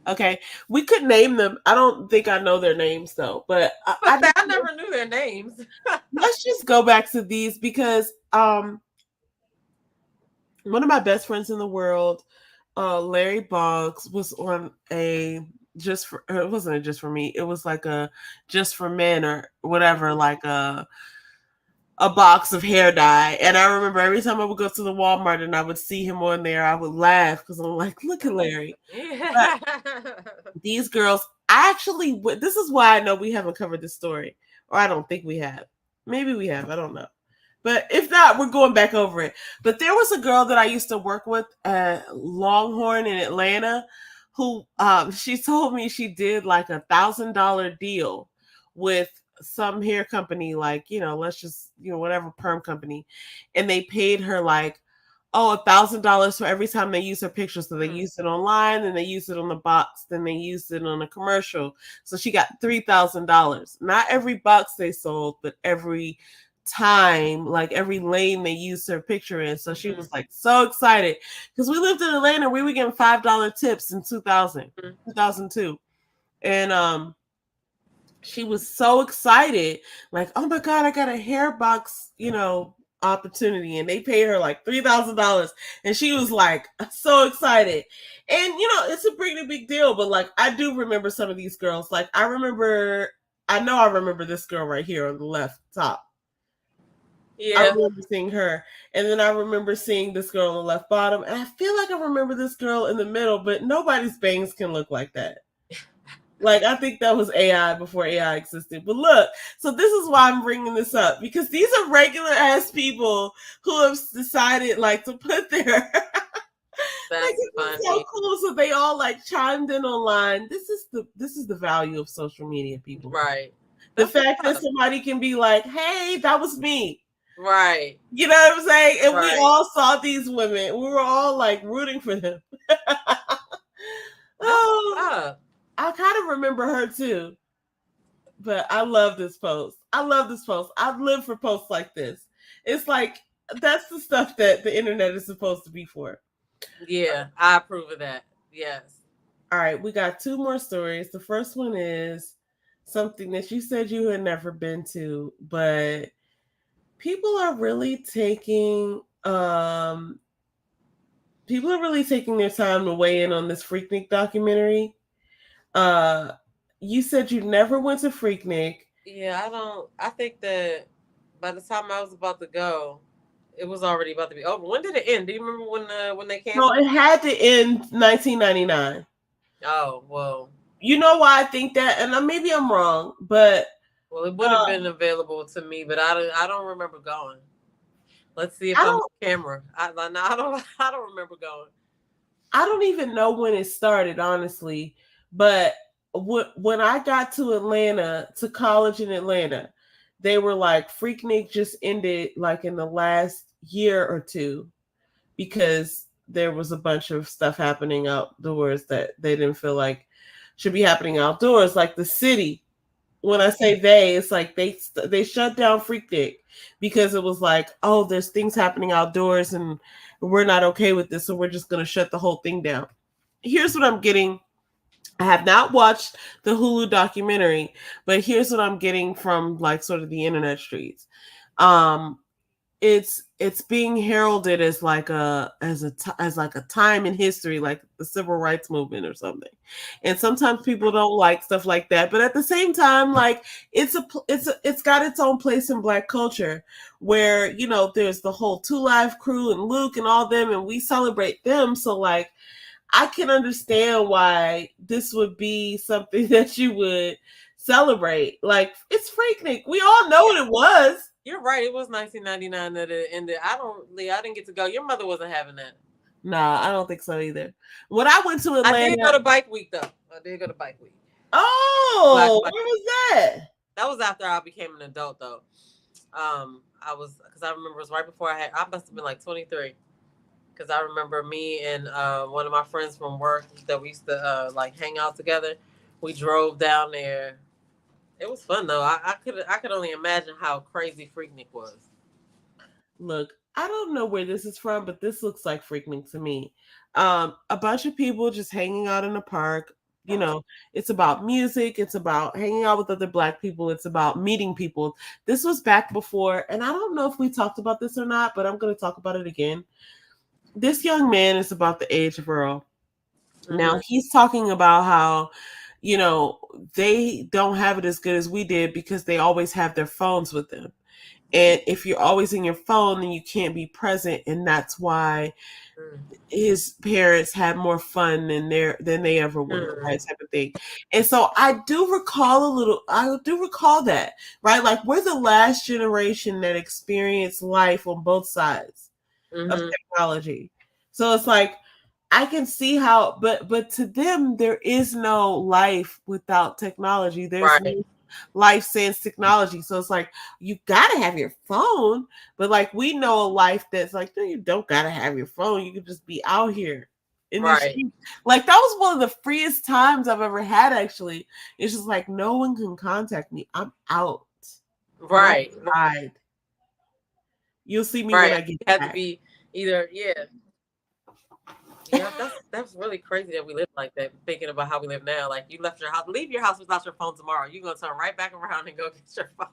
Okay, we could name them. I don't think I know their names though, but I never knew their names. Let's just go back to these, because one of my best friends in the world, Larry Boggs, was on it wasn't a Just For Me, it was like a Just For Men or whatever, like a box of hair dye. And I remember every time I would go to the Walmart and I would see him on there, I would laugh because I'm like, look at Larry. These girls, this is why I know we haven't covered this story, or I don't think we have. Maybe we have, I don't know. But if not, we're going back over it. But there was a girl that I used to work with at Longhorn in Atlanta who she told me she did like $1,000 deal with some hair company, like, let's just, whatever perm company. And they paid her like, $1,000 for every time they use her picture. So they used it online, and they used it on the box, then they used it on a commercial. So she got $3,000. Not every box they sold, but every time, like every lane they used her picture in. So she was like so excited, because we lived in Atlanta. We were getting $5 tips in 2002. And she was so excited, like, oh my God, I got a hair box, opportunity. And they paid her like $3,000. And she was like so excited. And, it's a pretty big deal. But like, I do remember some of these girls. Like, I remember this girl right here on the left top. Yeah. I remember seeing her. And then I remember seeing this girl on the left bottom. And I feel like I remember this girl in the middle, but nobody's bangs can look like that. Like, I think that was AI before AI existed. But look, so this is why I'm bringing this up, because these are regular ass people who have decided like to put their That's funny. So cool. So they all like chimed in online. This is the value of social media, people. Right. The fact that somebody can be like, hey, that was me. Right. You know what I'm saying? And we all saw these women. We were all like rooting for them. I kind of remember her too. But I love this post. I've lived for posts like this. It's like, that's the stuff that the internet is supposed to be for. Yeah, I approve of that. Yes. All right, we got 2 more stories. The first one is something that you said you had never been to, but people are really taking their time to weigh in on this Freaknik documentary. You said you never went to Freaknik, Yeah, I don't. I think that by the time I was about to go, it was already about to be over. When did it end? Do you remember when they No, canceled it it? had to end 1999. Oh well, You know why I think that, and maybe I'm wrong, but well it would have uh, been available to me, but I don't remember going. Let's see if I I'm on don't camera. No, I don't. I don't remember going. I don't even know when it started, honestly. But when I got to Atlanta, to college in Atlanta, they were like, Freaknik just ended like in the last year or two because there was a bunch of stuff happening outdoors that they didn't feel like should be happening outdoors, like the city. When I say they, it's like they shut down Freaknik because it was like, oh, there's things happening outdoors and we're not okay with this, so we're just gonna shut the whole thing down. Here's what I'm getting. I have not watched the Hulu documentary, but here's what I'm getting from like sort of the internet streets. Um, it's being heralded as like as like a time in history, like the civil rights movement or something. And sometimes people don't like stuff like that, but at the same time, like it's got its own place in Black culture, where there's the whole Two Live crew and Luke and all them, and we celebrate them. So like I can understand why this would be something that you would celebrate. Like it's Freaknik. We all know what it was. You're right. It was 1999 that it ended. I didn't get to go. Your mother wasn't having that. Nah, I don't think so either. When I went to I did go Atlanta, to Bike Week though. I did go to Bike Week. Black oh, Bike. where was that? That was after I became an adult though. I was because I remember it was right before I must have been like 23. Because I remember me and one of my friends from work that we used to like hang out together. We drove down there. It was fun though. I could only imagine how crazy Freaknik was. Look, I don't know where this is from, but this looks like Freaknik to me. A bunch of people just hanging out in a park. It's about music. It's about hanging out with other Black people. It's about meeting people. This was back before, and I don't know if we talked about this or not, but I'm going to talk about it again. This young man is about the age of Earl. Now Mm-hmm. he's talking about how, you know, they don't have it as good as we did because they always have their phones with them. And if you're always in your phone, then you can't be present. And that's why his parents had more fun than they ever would, Mm-hmm. right? Type of thing. And so I do recall that, right? Like we're the last generation that experienced life on both sides of Mm-hmm. technology. So it's like I can see how, but to them there is no life without technology. There's Right. no life sans technology. So it's like you gotta have your phone, but like we know a life that's like, no, you don't gotta have your phone. You can just be out here in these Right. streets. Like that was one of the freest times I've ever had. Actually, it's just like no one can contact me. I'm out. I'm Right. outside. You'll see me when Right. I get You had to back. be either yeah. Yeah, that's really crazy that we live like that. Thinking about how we live now, like you left your house, leave your house without your phone tomorrow. You're gonna turn right back around and go get your phone.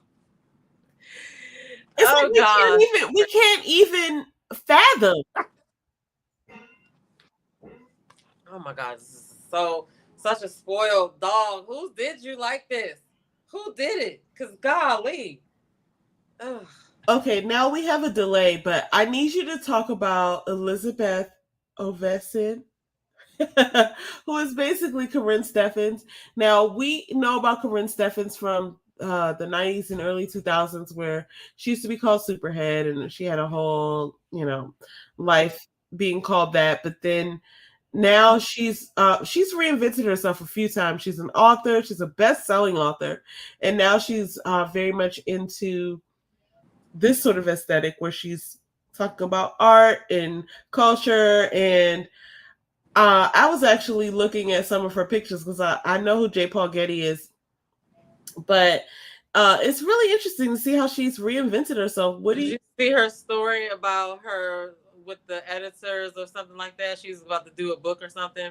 It's like Oh gosh. we can't even fathom. Oh my god, this is so such a spoiled dog. Who did you like this? Who did it? Cause golly. Ugh. Okay, now we have a delay, but I need you to talk about Elizabeth Ovesen, who is basically Corinne Steffens. Now we know about Corinne Steffens from the 90s and early 2000s, where she used to be called Superhead, and she had a whole life being called that. But then now she's reinvented herself a few times. She's an author. She's a best-selling author, and now she's very much into this sort of aesthetic where she's talking about art and culture. And I was actually looking at some of her pictures because I know who J. Paul Getty is, but it's really interesting to see how she's reinvented herself. What do Did you you see her story about her with the editors or something like that? She was about to do a book or something.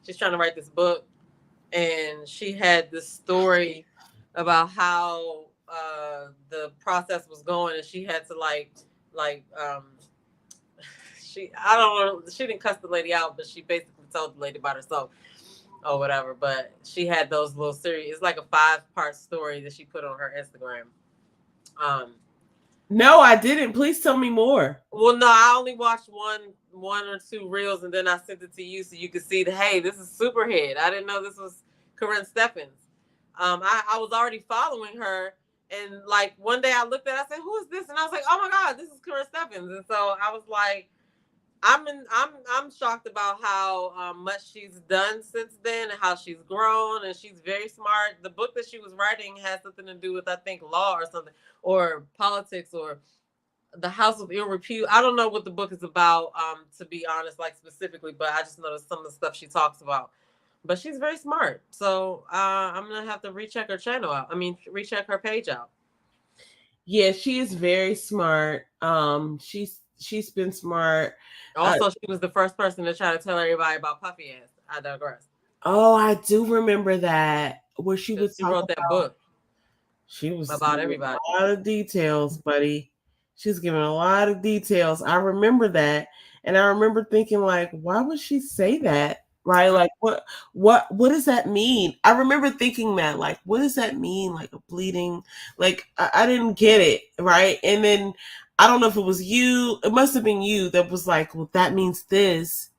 She's trying to write this book, and she had this story about how the process was going, and she had to like she I don't know, she didn't cuss the lady out, but she basically told the lady about herself. or whatever. But she had those little series. It's like a 5-part story that she put on her Instagram. No, I didn't. Please tell me more. Well, no, I only watched one or two reels, and then I sent it to you so you could see the, hey, this is Superhead. I didn't know this was Corinne Steffens. I was already following her, and like one day I looked at it, I said, who is this? And I was like, oh my God, this is Corinne Steffens. And so I was like, I'm shocked about how much she's done since then and how she's grown, and she's very smart. The book that she was writing has something to do with, I think, law or something, or politics, or the House of Ill Repute. I don't know what the book is about, to be honest, like specifically, but I just noticed some of the stuff she talks about. But she's very smart, so I'm gonna have to recheck her channel out. I mean, recheck her page out. Yeah, she is very smart. She's been smart. Also, she was the first person to try to tell everybody about Puffy ass. I digress. Oh, I do remember that, where she would She talk wrote that about, book. she was About everybody. a lot of details, buddy. She's giving a lot of details. I remember that, and I remember thinking, like, why would she say that? Right? Like, what does that mean? I remember thinking that, like, what does that mean? Like a bleeding? Like, I didn't get it, right? And then I don't know if it was you. It must have been you that was like, well, that means this,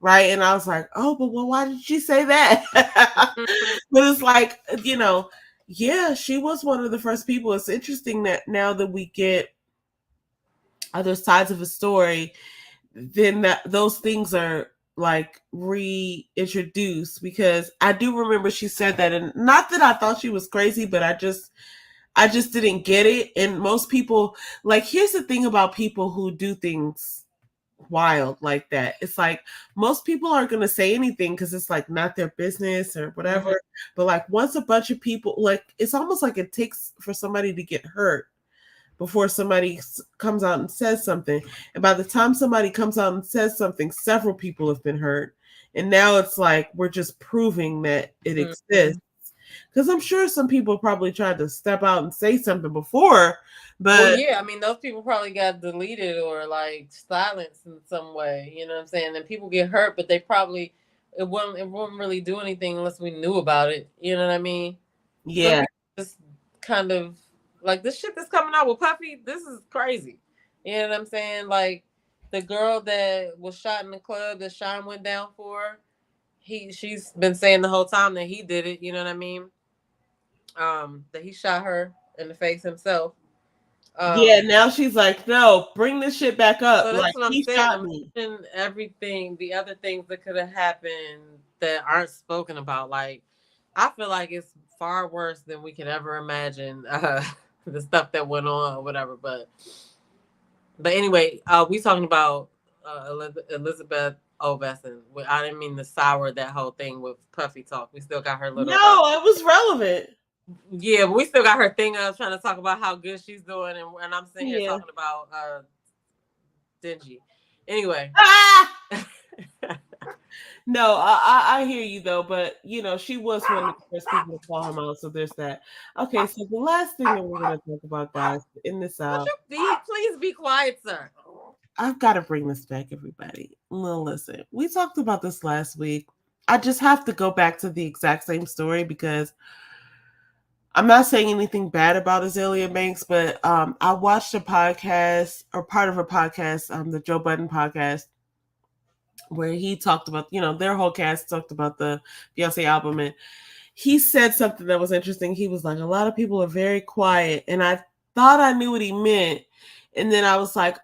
right? And I was like, oh, but well, why did she say that? But it's like, yeah, she was one of the first people. It's interesting that now that we get other sides of a story, then those things are like reintroduced, because I do remember she said that, and not that I thought she was crazy, but I just didn't get it. And most people, like, here's the thing about people who do things wild like that. It's like most people aren't going to say anything because it's like not their business or whatever. Mm-hmm. But like once a bunch of people, like, it's almost like it takes for somebody to get hurt before somebody comes out and says something. And by the time somebody comes out and says something, several people have been hurt. And now it's like we're just proving that it exists. Because I'm sure some people probably tried to step out and say something before, but well, yeah, I mean, those people probably got deleted or like silenced in some way. You know what I'm saying? And people get hurt, but they probably it wouldn't really do anything unless we knew about it. You know what I mean? Yeah. Just kind of like this shit that's coming out with Puffy. This is crazy. You know what I'm saying? Like the girl that was shot in the club that Sean went down for. She's been saying the whole time that he did it. You know what I mean? That he shot her in the face himself. Yeah, now she's like, no, bring this shit back up. So that's what I'm saying. Everything, the other things that could have happened that aren't spoken about. Like, I feel like it's far worse than we could ever imagine. The stuff that went on or whatever. But anyway, we talking about Elizabeth Ovesson. I didn't mean to sour that whole thing with Puffy talk. We still got her little. No, it was relevant. Yeah, but we still got her thing. I was trying to talk about how good she's doing, and I'm sitting here talking about Dingy. Anyway. No, I hear you though, but she was one of the first people to call him out, so there's that. Okay, so the last thing that we're gonna talk about, guys, in this out. Please be quiet, sir. I've got to bring this back, everybody. Well, listen, we talked about this last week. I just have to go back to the exact same story because I'm not saying anything bad about Azealia Banks, but I watched a podcast, or part of a podcast, the Joe Budden podcast, where he talked about, their whole cast talked about the Beyoncé album, and he said something that was interesting. He was like, a lot of people are very quiet, and I thought I knew what he meant, and then I was like,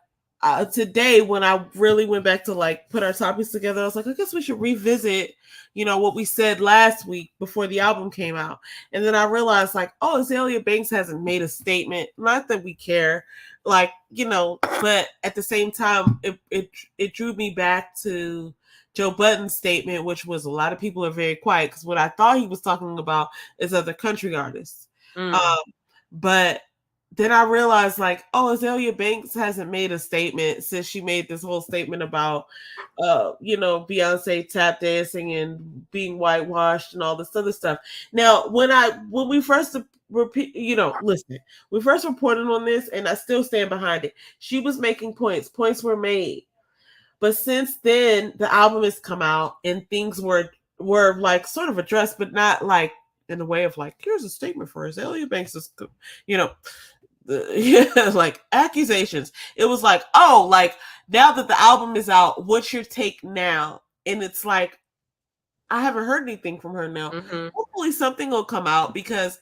today when I really went back to like put our topics together, I was like, I guess we should revisit, what we said last week before the album came out. And then I realized like, oh, Azealia Banks hasn't made a statement. Not that we care, like, but at the same time, it drew me back to Joe Budden's statement, which was a lot of people are very quiet, because what I thought he was talking about is other country artists. But then I realized, like, oh, Azealia Banks hasn't made a statement since she made this whole statement about, Beyonce tap dancing and being whitewashed and all this other stuff. Now, when we first listen, we first reported on this, and I still stand behind it. She was making points. Points were made. But since then, the album has come out, and things were were like sort of addressed, but not like in the way of like, here's a statement for Azalea Banks is, you know, yeah, like accusations. It was like, oh, like now that the album is out, what's your take now? And it's like, I haven't heard anything from her now. Mm-hmm. Hopefully something will come out, because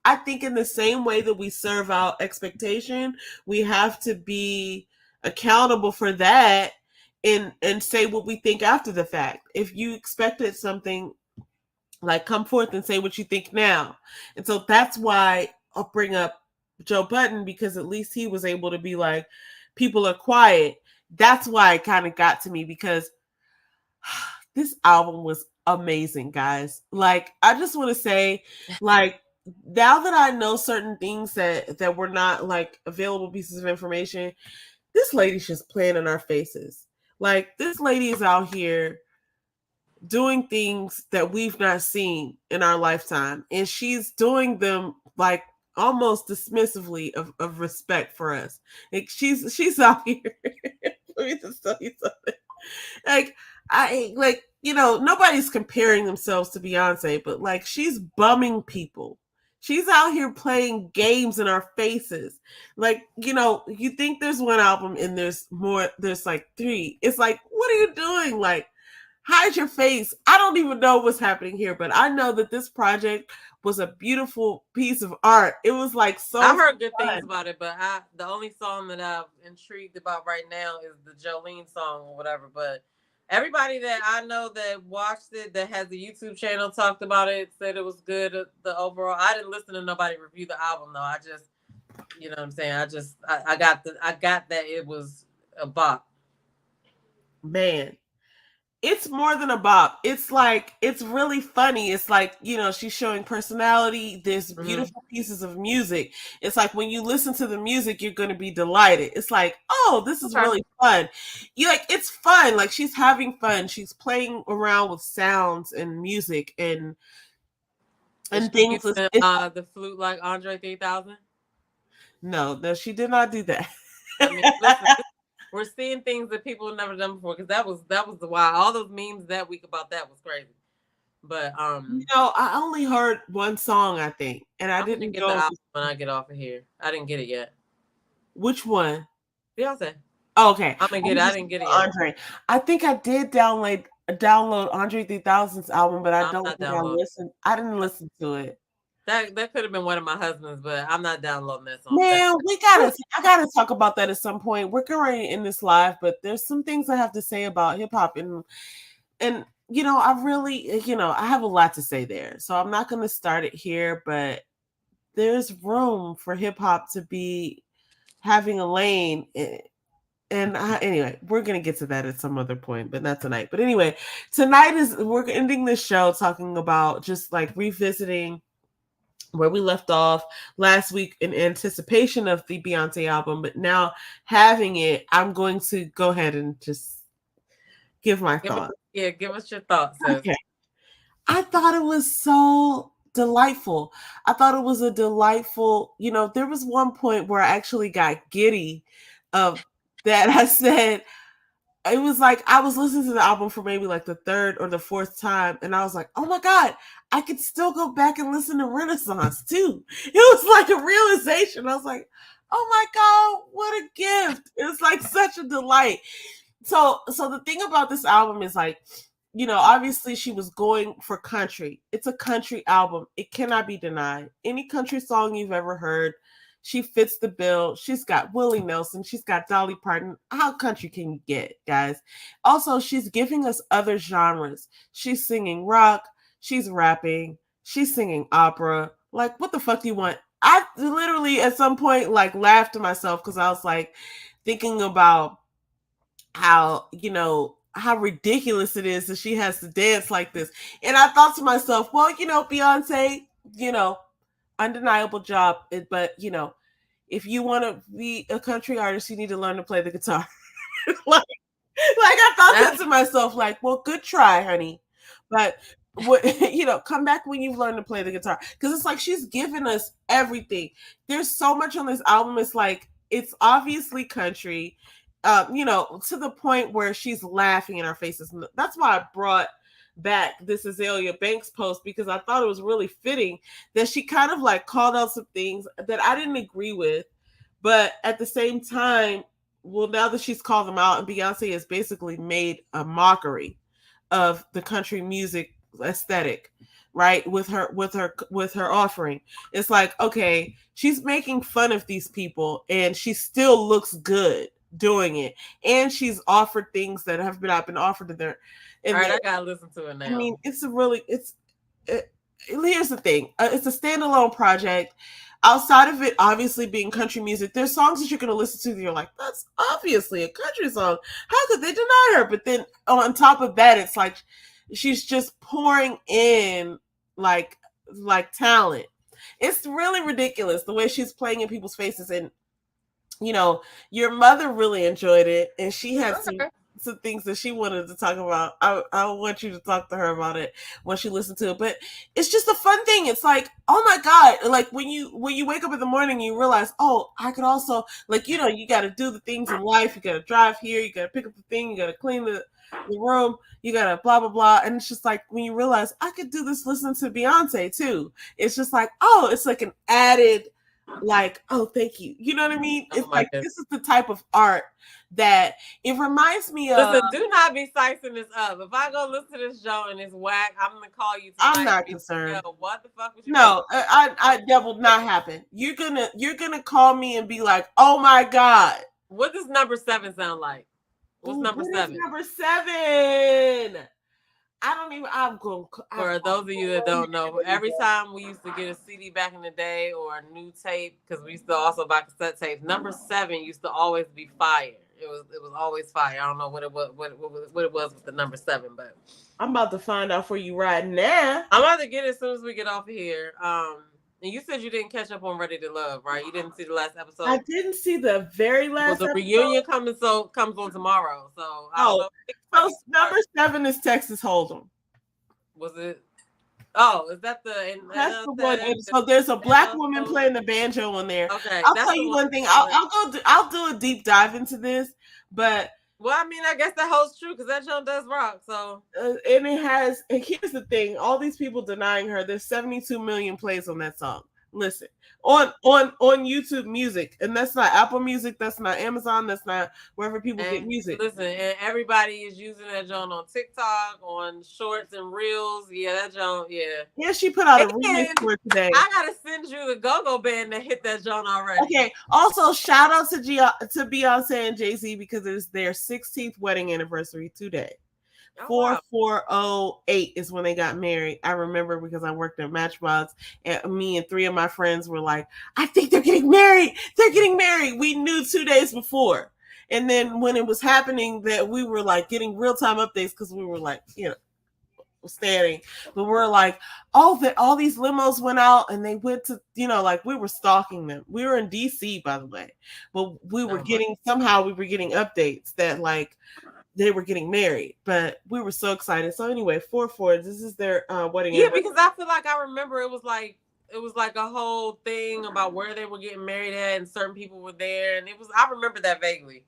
I think in the same way that we serve out expectation, we have to be accountable for that, and say what we think after the fact. If you expected something, like, come forth and say what you think now. And so that's why I'll bring up Joe Budden, because at least he was able to be like, people are quiet. That's why it kind of got to me, because this album was amazing, guys. Like, I just want to say, like, now that I know certain things that were not like available pieces of information, this lady's just playing in our faces. Like, this lady is out here doing things that we've not seen in our lifetime, and she's doing them like almost dismissively of respect for us. Like, she's out here. Let me just tell you something. Like, I like, nobody's comparing themselves to Beyonce, but like, she's bumming people. She's out here playing games in our faces. Like, you think there's one album and there's more, there's like three. It's like, what are you doing? Like, hide your face. I don't even know what's happening here, but I know that this project was a beautiful piece of art. It was like so I heard good fun. things about it, but the only song that I'm intrigued about right now is the Jolene song or whatever. But everybody that I know that watched it, that has a YouTube channel, talked about it, said it was good. The overall, I didn't listen to nobody review the album though. I just, you know what I'm saying. I got that it was a bop. Man, it's more than a bop. It's like, it's really funny. It's like, she's showing personality. There's beautiful pieces of music. It's like, when you listen to the music, you're going to be delighted. It's like, oh, this is really fun. It's fun. Like, she's having fun. She's playing around with sounds and music and things. The flute like Andre 3000. No, she did not do that. I mean, listen, we're seeing things that people have never done before, because that was the wild. All those memes that week about that was crazy. But I only heard one song, I think, and I didn't get the album when I get off of here. I didn't get it yet. Which one? Beyonce. Oh, okay. I'm gonna get it. I didn't get it yet. Andre. I think I did download Andre 3000's album, but I don't think I listened. I didn't listen to it. That could have been one of my husbands, but I'm not downloading that song. Man, I gotta talk about that at some point. We're currently in this live, but there's some things I have to say about hip hop, and I really, I have a lot to say there. So I'm not gonna start it here, but there's room for hip hop to be having a lane. And anyway, we're going to get to that at some other point, but not tonight. But anyway, we're ending this show talking about just like revisiting where we left off last week in anticipation of the Beyonce album. But now having it, I'm going to go ahead and just give my thoughts. Give us your thoughts. Okay. I thought it was so delightful. I thought it was a delightful, there was one point where I actually got giddy of that. I said, it was like, I was listening to the album for maybe like the third or the fourth time, and I was like, oh my God, I could still go back and listen to Renaissance too. It was like a realization. I was like, oh my God, what a gift. It was like such a delight. So the thing about this album is like, obviously she was going for country. It's a country album. It cannot be denied. Any country song you've ever heard, she fits the bill. She's got Willie Nelson. She's got Dolly Parton. How country can you get, guys? Also, she's giving us other genres. She's singing rock. She's rapping. She's singing opera. Like, what the fuck do you want? I literally at some point like laughed to myself, because I was like thinking about how, how ridiculous it is that she has to dance like this. And I thought to myself, well, Beyonce, undeniable job, but if you want to be a country artist, you need to learn to play the guitar. like I thought that to myself, like, well, good try, honey, but what, come back when you've learned to play the guitar, because it's like she's given us everything. There's so much on this album. It's like, it's obviously country, to the point where she's laughing in our faces. That's why I brought back this Azalea Banks post because I thought it was really fitting that she kind of like called out some things that I didn't agree with, but at the same time, well, now that she's called them out and Beyonce has basically made a mockery of the country music aesthetic, right? With her offering. It's like, okay, she's making fun of these people and she still looks good doing it. And she's offered things that have been offered to their. All right, I gotta listen to it now. I mean, here's the thing. It's a standalone project. Outside of it, obviously being country music, there's songs that you're going to listen to that you're like, that's obviously a country song. How could they deny her? But then on top of that, it's like she's just pouring in like talent. It's really ridiculous the way she's playing in people's faces. And, your mother really enjoyed it. And she had some things that she wanted to talk about. I want you to talk to her about it when she listens to it. But it's just a fun thing. It's like, oh my God, like when you wake up in the morning, you realize, oh, I could also, like, you got to do the things in life. You got to drive here. You got to pick up the thing. You got to clean the room. You got to blah, blah, blah. And it's just like, when you realize I could do this listening to Beyonce too. It's just like, oh, it's like an added, like, oh, thank you. You know what I mean? It's like, this is the type of art that it reminds me of. Listen, do not be sizing this up. If I go listen to this show and it's whack, I'm gonna call you tonight. I'm not concerned. What the fuck was you No, that will not happen. You're gonna call me and be like, oh my God. What does number 7 sound like? What's number 7? Number 7. For those of you that don't know, every time we used to get a CD back in the day or a new tape, because we used to also buy cassette tapes, number 7 used to always be fire. It was always fire. I don't know what it was with the number 7, but I'm about to find out for you right now. I'm about to get it as soon as we get off of here. And you said you didn't catch up on Ready to Love, right? You didn't see the last episode. I didn't see the very last. Well, the reunion comes on tomorrow. So so number 7 is Texas Hold'em. Was it? Oh, is that the? That's the one. So there's a black woman playing the banjo on there. Okay, I'll tell you one thing. I'll do a deep dive into this, but. Well, I mean, I guess that holds true because that show does rock. So, and here's the thing: all these people denying her. There's 72 million plays on that song. Listen, on YouTube Music, and that's not Apple Music, that's not Amazon, that's not wherever people get music. Listen, and everybody is using that joint on TikTok, on Shorts and Reels. Yeah, that joint. Yeah, she put out a remix for it today. I gotta send you the Go-Go Band that hit that joint already. Okay. Also, shout out to Beyonce and Jay-Z because it is their 16th wedding anniversary today. 4408 is when they got married. I remember because I worked at Matchbox, and me and 3 of my friends were like, I think they're getting married. They're getting married. We knew 2 days before. And then when it was happening, that we were like getting real-time updates because we were like, standing. But we're like, all these limos went out and they went to, like we were stalking them. We were in DC, by the way. But we were getting updates that like they were getting married, but we were so excited. So anyway, 4/4, this is their wedding. Yeah, because I feel like I remember it was like a whole thing about where they were getting married at, and certain people were there, and I remember that vaguely.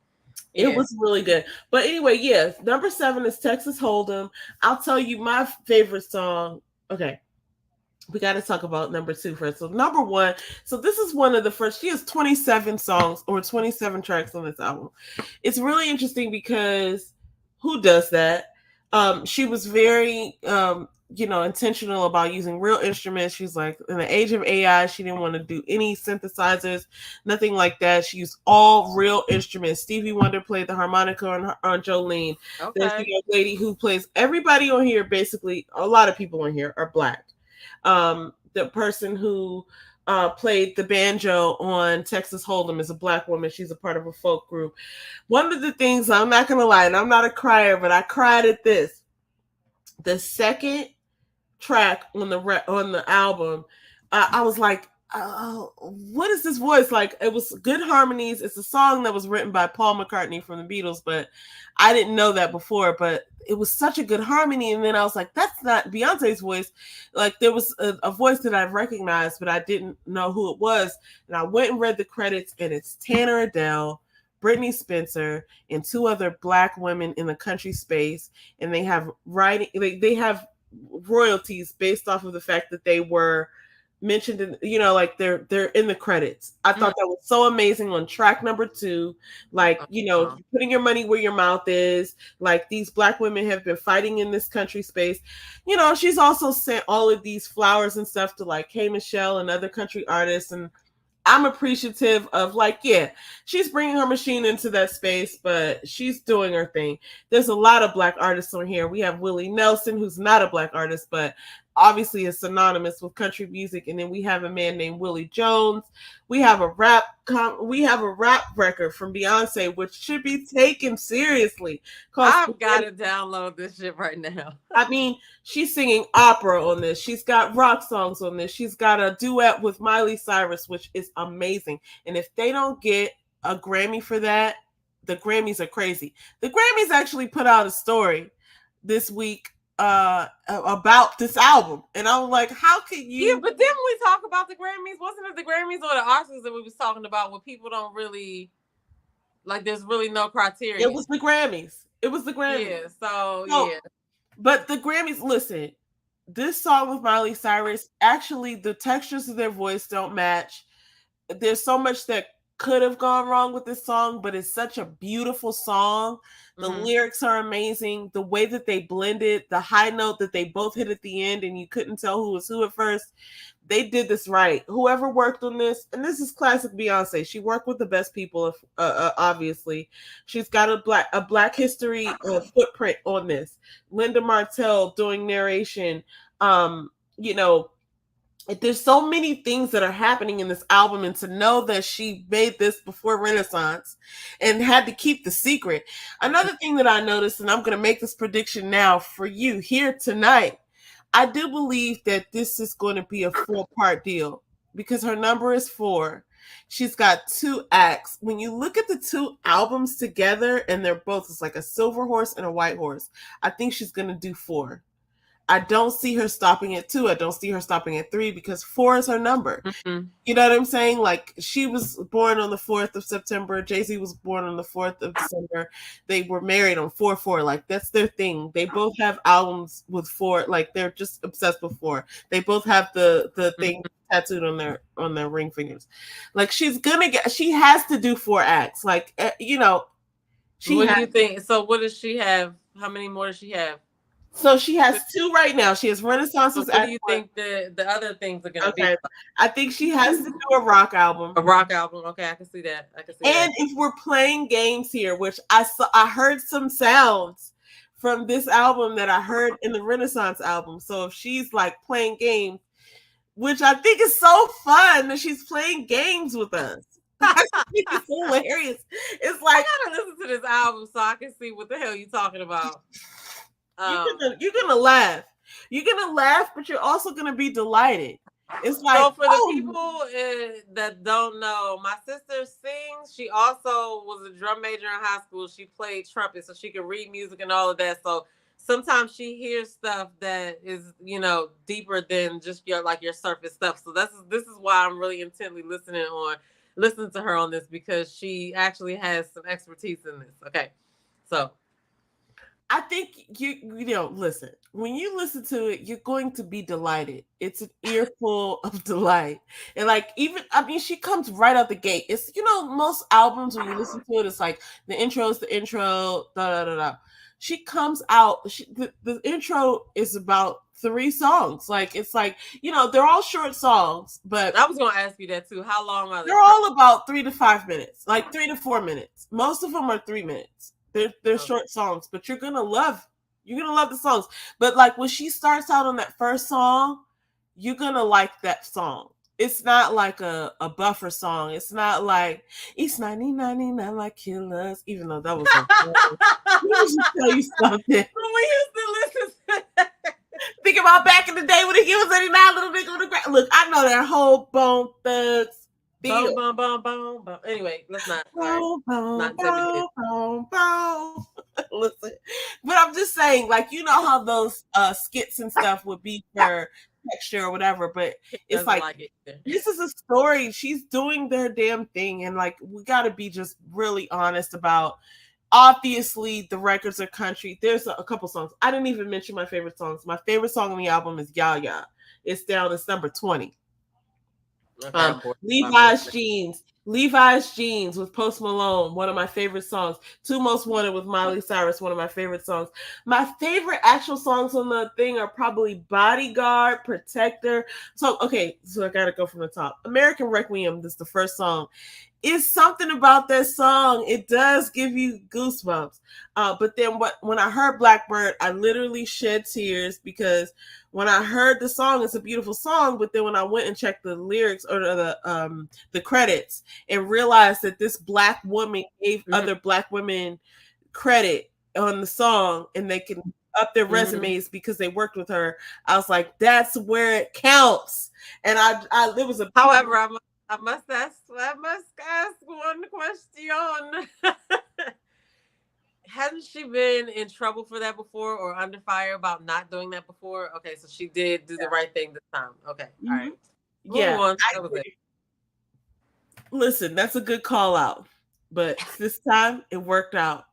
Yeah. It was really good. But anyway, yes, number 7 is Texas Hold'em. I'll tell you my favorite song. Okay. We got to talk about number 2 first. So number 1, so this is one of the first, she has 27 songs or 27 tracks on this album. It's really interesting because who does that? She was very, intentional about using real instruments. She's like, in the age of AI, she didn't want to do any synthesizers, nothing like that. She used all real instruments. Stevie Wonder played the harmonica on Jolene. Okay. There's a young lady who plays, everybody on here, basically, a lot of people on here are Black. The person who played the banjo on Texas Hold'em is a Black woman. She's a part of a folk group. One of the things, I'm not going to lie, and I'm not a crier, but I cried at this. The second track on the album, I was like, what is this voice? Like, it was good harmonies. It's a song that was written by Paul McCartney from the Beatles, but I didn't know that before, but it was such a good harmony. And then I was like, that's not Beyonce's voice. Like, there was a voice that I recognized, but I didn't know who it was. And I went and read the credits, and it's Tanner Adele Brittany Spencer and two other Black women in the country space, and they have writing. They have royalties based off of the fact that they were mentioned in, like they're in the credits. I thought that was so amazing on track number 2. Like, putting your money where your mouth is. Like, these Black women have been fighting in this country space. She's also sent all of these flowers and stuff to like Hey Michelle and other country artists, and I'm appreciative of, like, yeah, she's bringing her machine into that space, but she's doing her thing. There's a lot of Black artists on here. We have Willie Nelson, who's not a Black artist, but obviously is synonymous with country music. And then we have a man named Willie Jones. We have a rap record from Beyoncé, which should be taken seriously. I've got to download this shit right now. I mean, she's singing opera on this. She's got rock songs on this. She's got a duet with Miley Cyrus, which is amazing. And if they don't get a Grammy for that, the Grammys are crazy. The Grammys actually put out a story this week about this album, and I was like, how can you? Yeah, but then we talk about the Grammys. Wasn't it the Grammys or the Oscars that we was talking about where people don't really, like, there's really no criteria? It was the Grammys. Yeah, so yeah. But the Grammys, listen, this song with Miley Cyrus, actually the textures of their voice don't match. There's so much that could have gone wrong with this song, but it's such a beautiful song. The lyrics are amazing. The way that they blended, the high note that they both hit at the end, and you couldn't tell who was who at first. They did this right. Whoever worked on this, and this is classic Beyonce. She worked with the best people, obviously. She's got a Black history footprint on this. Linda Martell doing narration. There's so many things that are happening in this album, and to know that she made this before Renaissance and had to keep the secret. Another thing that I noticed, and I'm going to make this prediction now for you here tonight, I do believe that this is going to be a 4-part deal because her number is 4. She's got 2 acts. When you look at the 2 albums together, and they're both, it's like a silver horse and a white horse, I think she's going to do 4. I don't see her stopping at 2. I don't see her stopping at 3 because 4 is her number. Mm-hmm. You know what I'm saying? Like, she was born on the 4th of September. Jay-Z was born on the 4th of December. They were married on 4/4. Like, that's their thing. They both have albums with 4. Like, they're just obsessed with 4. They both have the thing tattooed on their ring fingers. Like, she has to do 4 acts. Like, what do you think? So what does she have? How many more does she have? So she has 2 right now. She has Renaissance's. So what do you think the other things are going to be? I think she has to do a rock album. A rock album. Okay, I can see that. And if we're playing games here, which I heard some sounds from this album that I heard in the Renaissance album. So if she's like playing games, which I think is so fun that she's playing games with us. It's hilarious. It's like, I gotta listen to this album so I can see what the hell you're talking about. You're gonna laugh. You're gonna laugh, but you're also gonna be delighted. It's like, so for the people that don't know, my sister sings. She also was a drum major in high school. She played trumpet, so she could read music and all of that. So sometimes she hears stuff that is, deeper than just your surface stuff. So this is why I'm really intently listening to her on this, because she actually has some expertise in this. Okay, so. I think listen, when you listen to it, you're going to be delighted. It's an earful of delight. And like, she comes right out the gate. It's, most albums when you listen to it, it's like the intro is the intro, da da da da. She comes out, the intro is about 3 songs. Like, it's like, they're all short songs, but I was going to ask you that too. How long are they? They're all about 3 to 5 minutes, like 3 to 4 minutes. Most of them are 3 minutes. They're short songs, but you're gonna love the songs. But like, when she starts out on that first song, you're gonna like that song. It's not like a buffer song. It's not like it's 1999 like killers, even though that was let me just tell you something. We used to listen to that. Think about back in the day when he was 89, little nigga on the ground. Look, I know that whole Bone Thugs. Boom, boom, boom, boom. Anyway, let's not. Listen, but I'm just saying, like, how those skits and stuff would be for texture or whatever, but it's Doesn't like like it either. this is a story. She's doing their damn thing, and like we got to be just really honest about. Obviously, the records are country. There's a couple songs. I didn't even mention my favorite songs. My favorite song on the album is "Ya Ya." It's down. It's number 20. Okay, I'm bored. Levi's Jeans with Post Malone, one of my favorite songs. Two Most Wanted with Miley Cyrus, one of my favorite songs. My favorite actual songs on the thing are probably Bodyguard, Protector. So I gotta go from the top. American Requiem, this is the first song. It's something about that song. It does give you goosebumps. But then when I heard Blackbird, I literally shed tears because when I heard the song, it's a beautiful song. But then when I went and checked the lyrics or the credits and realized that this Black woman gave other Black women credit on the song and they can up their resumes because they worked with her, I was like, that's where it counts. And it was a. However, I must ask one question. Hasn't she been in trouble for that before or under fire about not doing that before? Okay, so she did do the right thing this time. Okay, all right. Yeah. Listen, that's a good call out. But this time it worked out.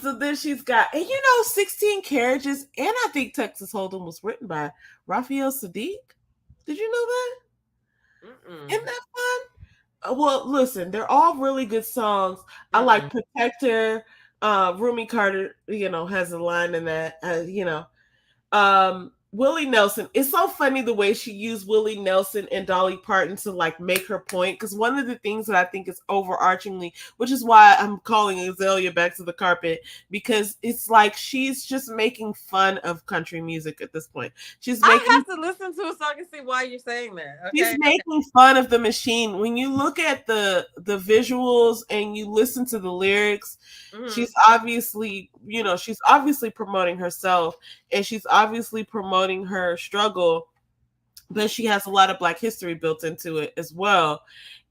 So then she's got, and 16 Carriages, and I think Texas Hold'em was written by Raphael Sadiq. Did you know that? Isn't that fun? Well, listen, they're all really good songs. I like Protector. Rumi Carter, has a line in that. Willie Nelson. It's so funny the way she used Willie Nelson and Dolly Parton to like make her point. Because one of the things that I think is overarchingly, which is why I'm calling Azalea back to the carpet, because it's like she's just making fun of country music at this point. I have to listen to it so I can see why you're saying that. Okay? She's making fun of the machine. When you look at the visuals and you listen to the lyrics, she's obviously promoting herself, and she's obviously promoting her struggle, but she has a lot of Black history built into it as well.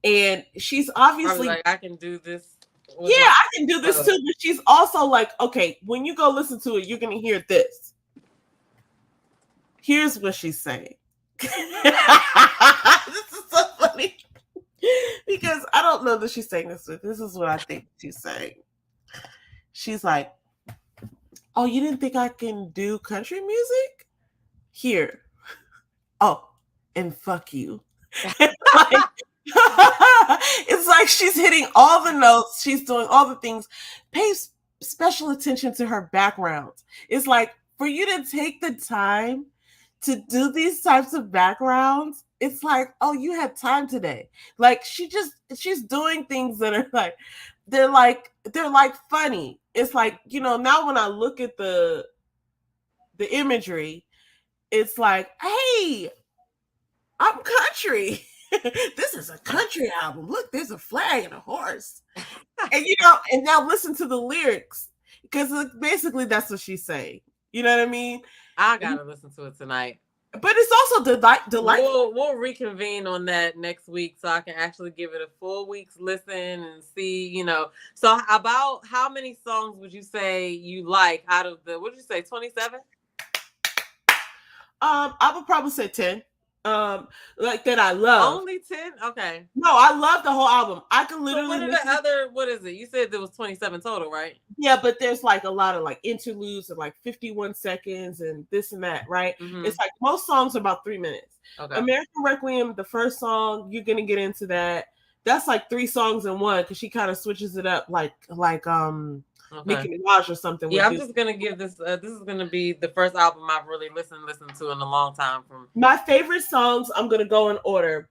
And she's obviously like, I can do this. I can do this too. But she's also like, okay, when you go listen to it, you're going to hear this. Here's what she's saying. This is so funny because I don't know that she's saying this, but this is what I think she's saying. She's like, oh, you didn't think I can do country music? Here. Oh, and fuck you. It's like she's hitting all the notes. She's doing all the things. Pay special attention to her background. It's like for you to take the time to do these types of backgrounds, it's like, oh, you had time today. Like she's doing things that are like, they're like funny. It's like, now when I look at the imagery, it's like, hey, I'm country. This is a country album. Look, there's a flag and a horse. And and now listen to the lyrics, because basically that's what she's saying. You know what I mean? I gotta listen to it tonight. But it's also delightful. We'll reconvene on that next week so I can actually give it a full week's listen and see, So about how many songs would you say you like out of the, what did you say, 27? I would probably say 10. Like that I love. Only 10? Okay. No, I love the whole album. I can literally. So what is it? You said there was 27 total, right? Yeah, but there's like a lot of like interludes of like 51 seconds and this and that, right? It's like most songs are about 3 minutes. Okay. American Requiem, the first song, you're gonna get into that. That's like 3 songs in one because she kind of switches it up like Nicki Minaj or something. Yeah, I'm just gonna give this. This is gonna be the first album I've really listened to in a long time. From my favorite songs, I'm gonna go in order.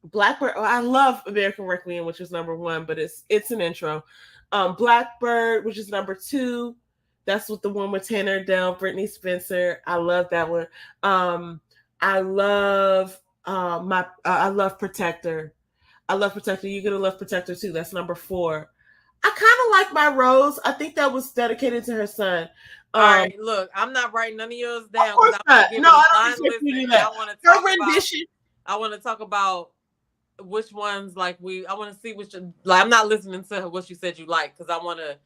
Blackbird. I love American Requiem, which is number 1, but it's an intro. Blackbird, which is number 2. That's with the one with Tanner Dell, Brittany Spencer. I love that one. I love I love Protector. I love Protector. You're gonna love Protector too. That's number 4. I kind of like My Rose. I think that was dedicated to her son. All right, look, I'm not writing none of yours down. Of course not. No, I don't expect you to do that. Her rendition. I want to talk about which ones I want to see which. Like, I'm not listening to what you said you like because I want to.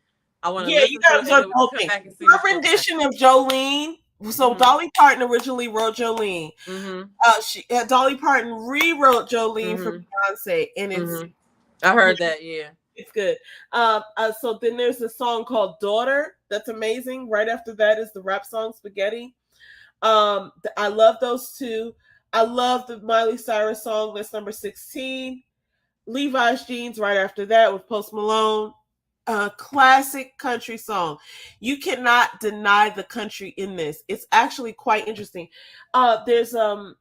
Yeah, you gotta go the whole thing. Her rendition of Jolene So Dolly Parton originally wrote Jolene. Dolly Parton rewrote Jolene for Beyonce, and I heard that. Yeah, it's good. So then there's a song called Daughter that's amazing. Right after that is the rap song Spaghetti. I love those two. I love the Miley Cyrus song that's number 16. Levi's Jeans right after that with Post Malone. A classic country song. You cannot deny the country in this. It's actually quite interesting. There's one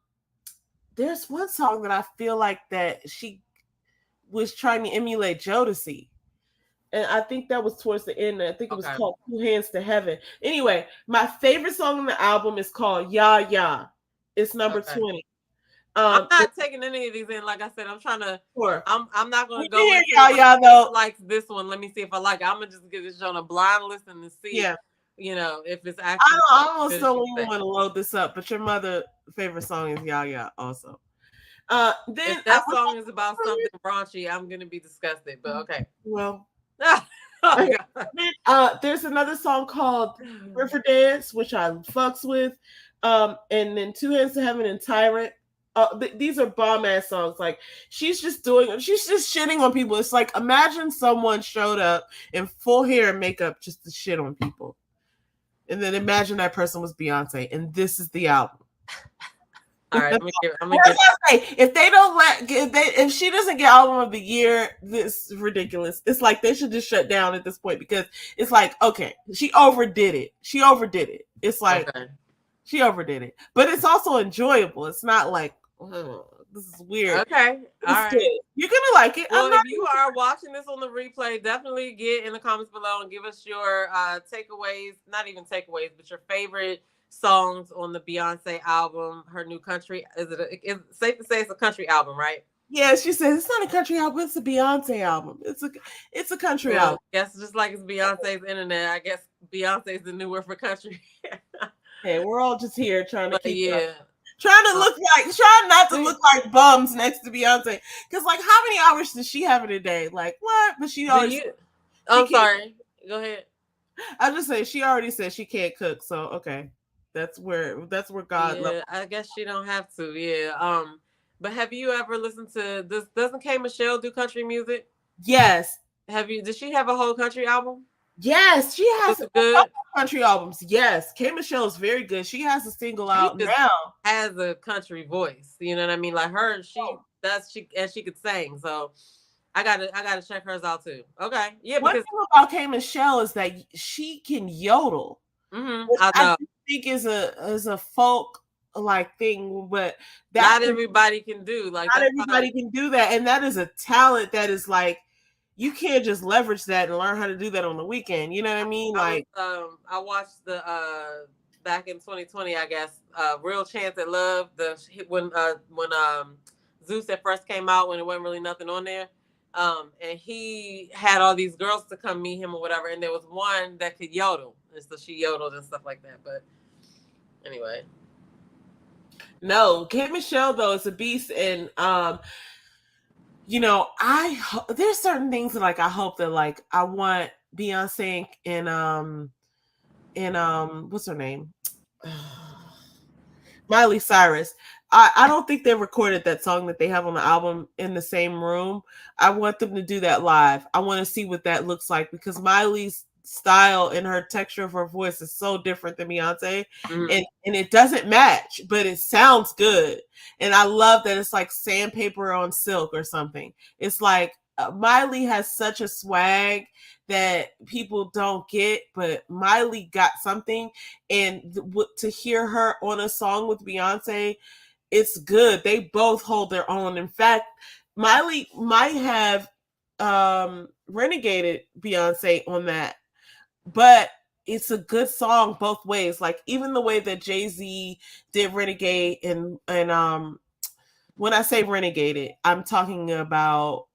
song that I feel like that she was trying to emulate Jodeci. And I think that was towards the end. I think it was called Two Hands to Heaven. Anyway, my favorite song on the album is called Ya Ya. It's number 20. I'm not taking any of these in. Like I said, I'm trying to. Sure. I'm not going to go into though. Like this one. Let me see if I like it. I'm gonna just give this on a blind listen and see. Yeah. You know, if it's actually. I almost don't even want to load this up, but your mother's favorite song is Ya Ya also. Then if that song is about something raunchy, I'm gonna be disgusted. But okay. Well. There's another song called River Dance, which I fucks with. And then Two Hands to Heaven and Tyrant. These are bomb ass songs. Like she's just shitting on people. It's like imagine someone showed up in full hair and makeup just to shit on people, and then imagine that person was Beyonce, and this is the album. All right, if she doesn't get album of the year, this is ridiculous. It's like they should just shut down at this point because it's like okay, she overdid it. It's like she overdid it, but it's also enjoyable. It's not like this is weird. Okay, all right. Good. You're gonna like it. Well, if you are watching this on the replay, definitely get in the comments below and give us your takeaways. Not even takeaways, but your favorite songs on the Beyonce album, her new country. Is it safe to say it's a country album, right? Yeah, she says it's not a country album, it's a Beyonce album. It's a country album. I guess just like it's Beyonce's internet, I guess Beyonce's the new word for country. Hey, we're all just here trying to keep trying not to look like bums next to Beyonce. Because like how many hours does she have in a day? Like what? But she always I'm sorry. Go ahead. I just say she already said she can't cook, so okay. That's where God loves. I guess she don't have to. Yeah. But have you ever listened to this? Doesn't K Michelle do country music? Yes. Did she have a whole country album? Yes, she has good country albums. Yes, K Michelle is very good. She has a single out now. Has a country voice. You know what I mean? Like her, she could sing. So I gotta check hers out too. Okay. Yeah. One thing about K Michelle is that she can yodel. I think is a folk like thing, but not everybody can do. Like not everybody can do that, and that is a talent that is like you can't just leverage that and learn how to do that on the weekend. You know what I mean? Like I watched the back in 2020, I guess, Real Chance at Love. When Zeus at first came out when it wasn't really nothing on there. And he had all these girls to come meet him or whatever, and there was one that could yodel, and so she yodeled and stuff like that. But anyway, no, K Michelle though is a beast, and you know, there's certain things that like I hope that like I want Beyonce and what's her name, Miley Cyrus. I don't think they recorded that song that they have on the album in the same room. I want them to do that live. I want to see what that looks like because Miley's style and her texture of her voice is so different than Beyonce, and it doesn't match, but it sounds good. And I love that it's like sandpaper on silk or something. It's like Miley has such a swag that people don't get, but Miley got something, and to hear her on a song with Beyonce, it's good. They both hold their own. In fact, Miley might have renegaded Beyonce on that, but it's a good song both ways. Like even the way that Jay-Z did Renegade, and when I say renegaded, I'm talking about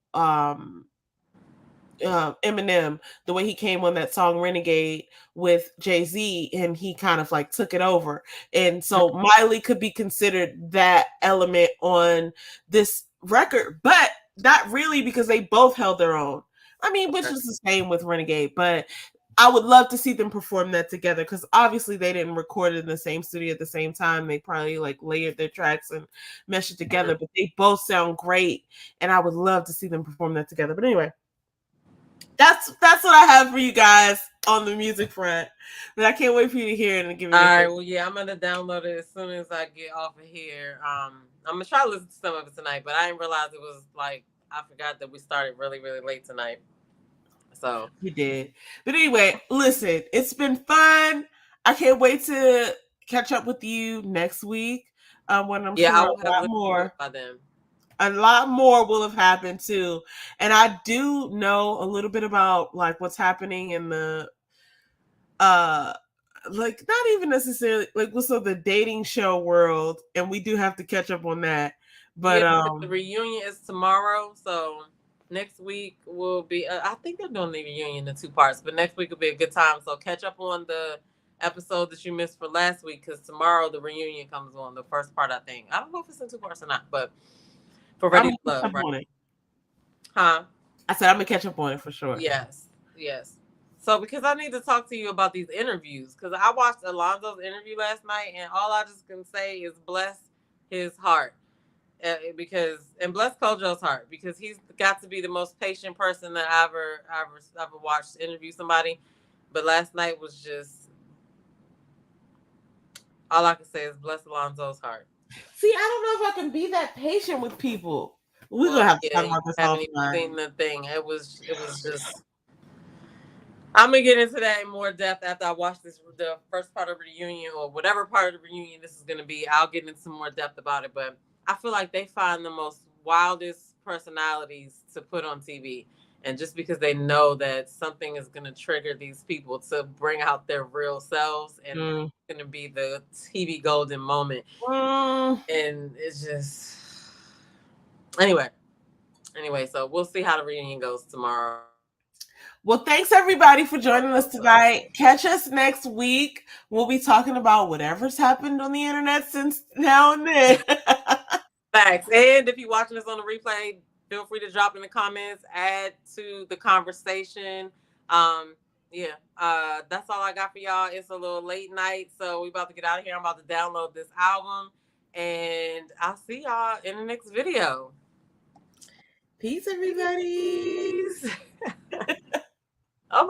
Eminem, the way he came on that song Renegade with Jay-Z, and he kind of like took it over. And so Miley could be considered that element on this record, but not really because they both held their own. I mean, which is the same with Renegade, but I would love to see them perform that together because obviously they didn't record it in the same studio at the same time. They probably like layered their tracks and meshed it together, but they both sound great, and I would love to see them perform that together. But anyway, that's what I have for you guys on the music front. But I can't wait for you to hear it and give it All a right, shot. well, yeah, I'm gonna download it as soon as I get off of here. I'm gonna try to listen to some of it tonight, but I didn't realize it was like I forgot that we started really, really late tonight. So You did. But anyway, listen, it's been fun. I can't wait to catch up with you next week. When I'm yeah, I sure will have listened to it by then. a lot more will have happened too. And I do know a little bit about like what's happening in the uh like not even necessarily like what's of the dating show world, and we do have to catch up on that. But Yeah, because the reunion is tomorrow, so next week will be. I think they're doing the reunion in two parts, but next week will be a good time. So catch up on the episode that you missed for last week, because tomorrow the reunion comes on the first part. I think I don't know if it's in two parts or not, but for I'm Ready gonna to catch Love, up right? on it. Huh? I said I'm gonna catch up on it for sure. Yes, yes. So because I need to talk to you about these interviews, because I watched Alonzo's interview last night, and all I just can say is bless his heart. Because and bless Kojo's heart, because he's got to be the most patient person that I ever watched interview somebody. But last night was just all I can say is bless Alonzo's heart. See, I don't know if I can be that patient with people. We're Well, gonna have to yeah, talk you about this haven't even offline. seen the thing. It was just. I'm gonna get into that in more depth after I watch the first part of the reunion, or whatever part of the reunion this is gonna be. I'll get into some more depth about it, but I feel like they find the most wildest personalities to put on TV, and just because they know that something is gonna trigger these people to bring out their real selves, and Mm. it's gonna be the TV golden moment, Mm. and it's just anyway. Anyway, so we'll see how the reunion goes tomorrow. Well, thanks everybody for joining us tonight. Catch us next week. We'll be talking about whatever's happened on the internet since now and then. Facts. And if you're watching this on the replay, feel free to drop in the comments, add to the conversation. Um, yeah, that's all I got for y'all. It's a little late night, so we about to get out of here. I'm about to download this album, and I'll see y'all in the next video. Peace, everybody. Oh my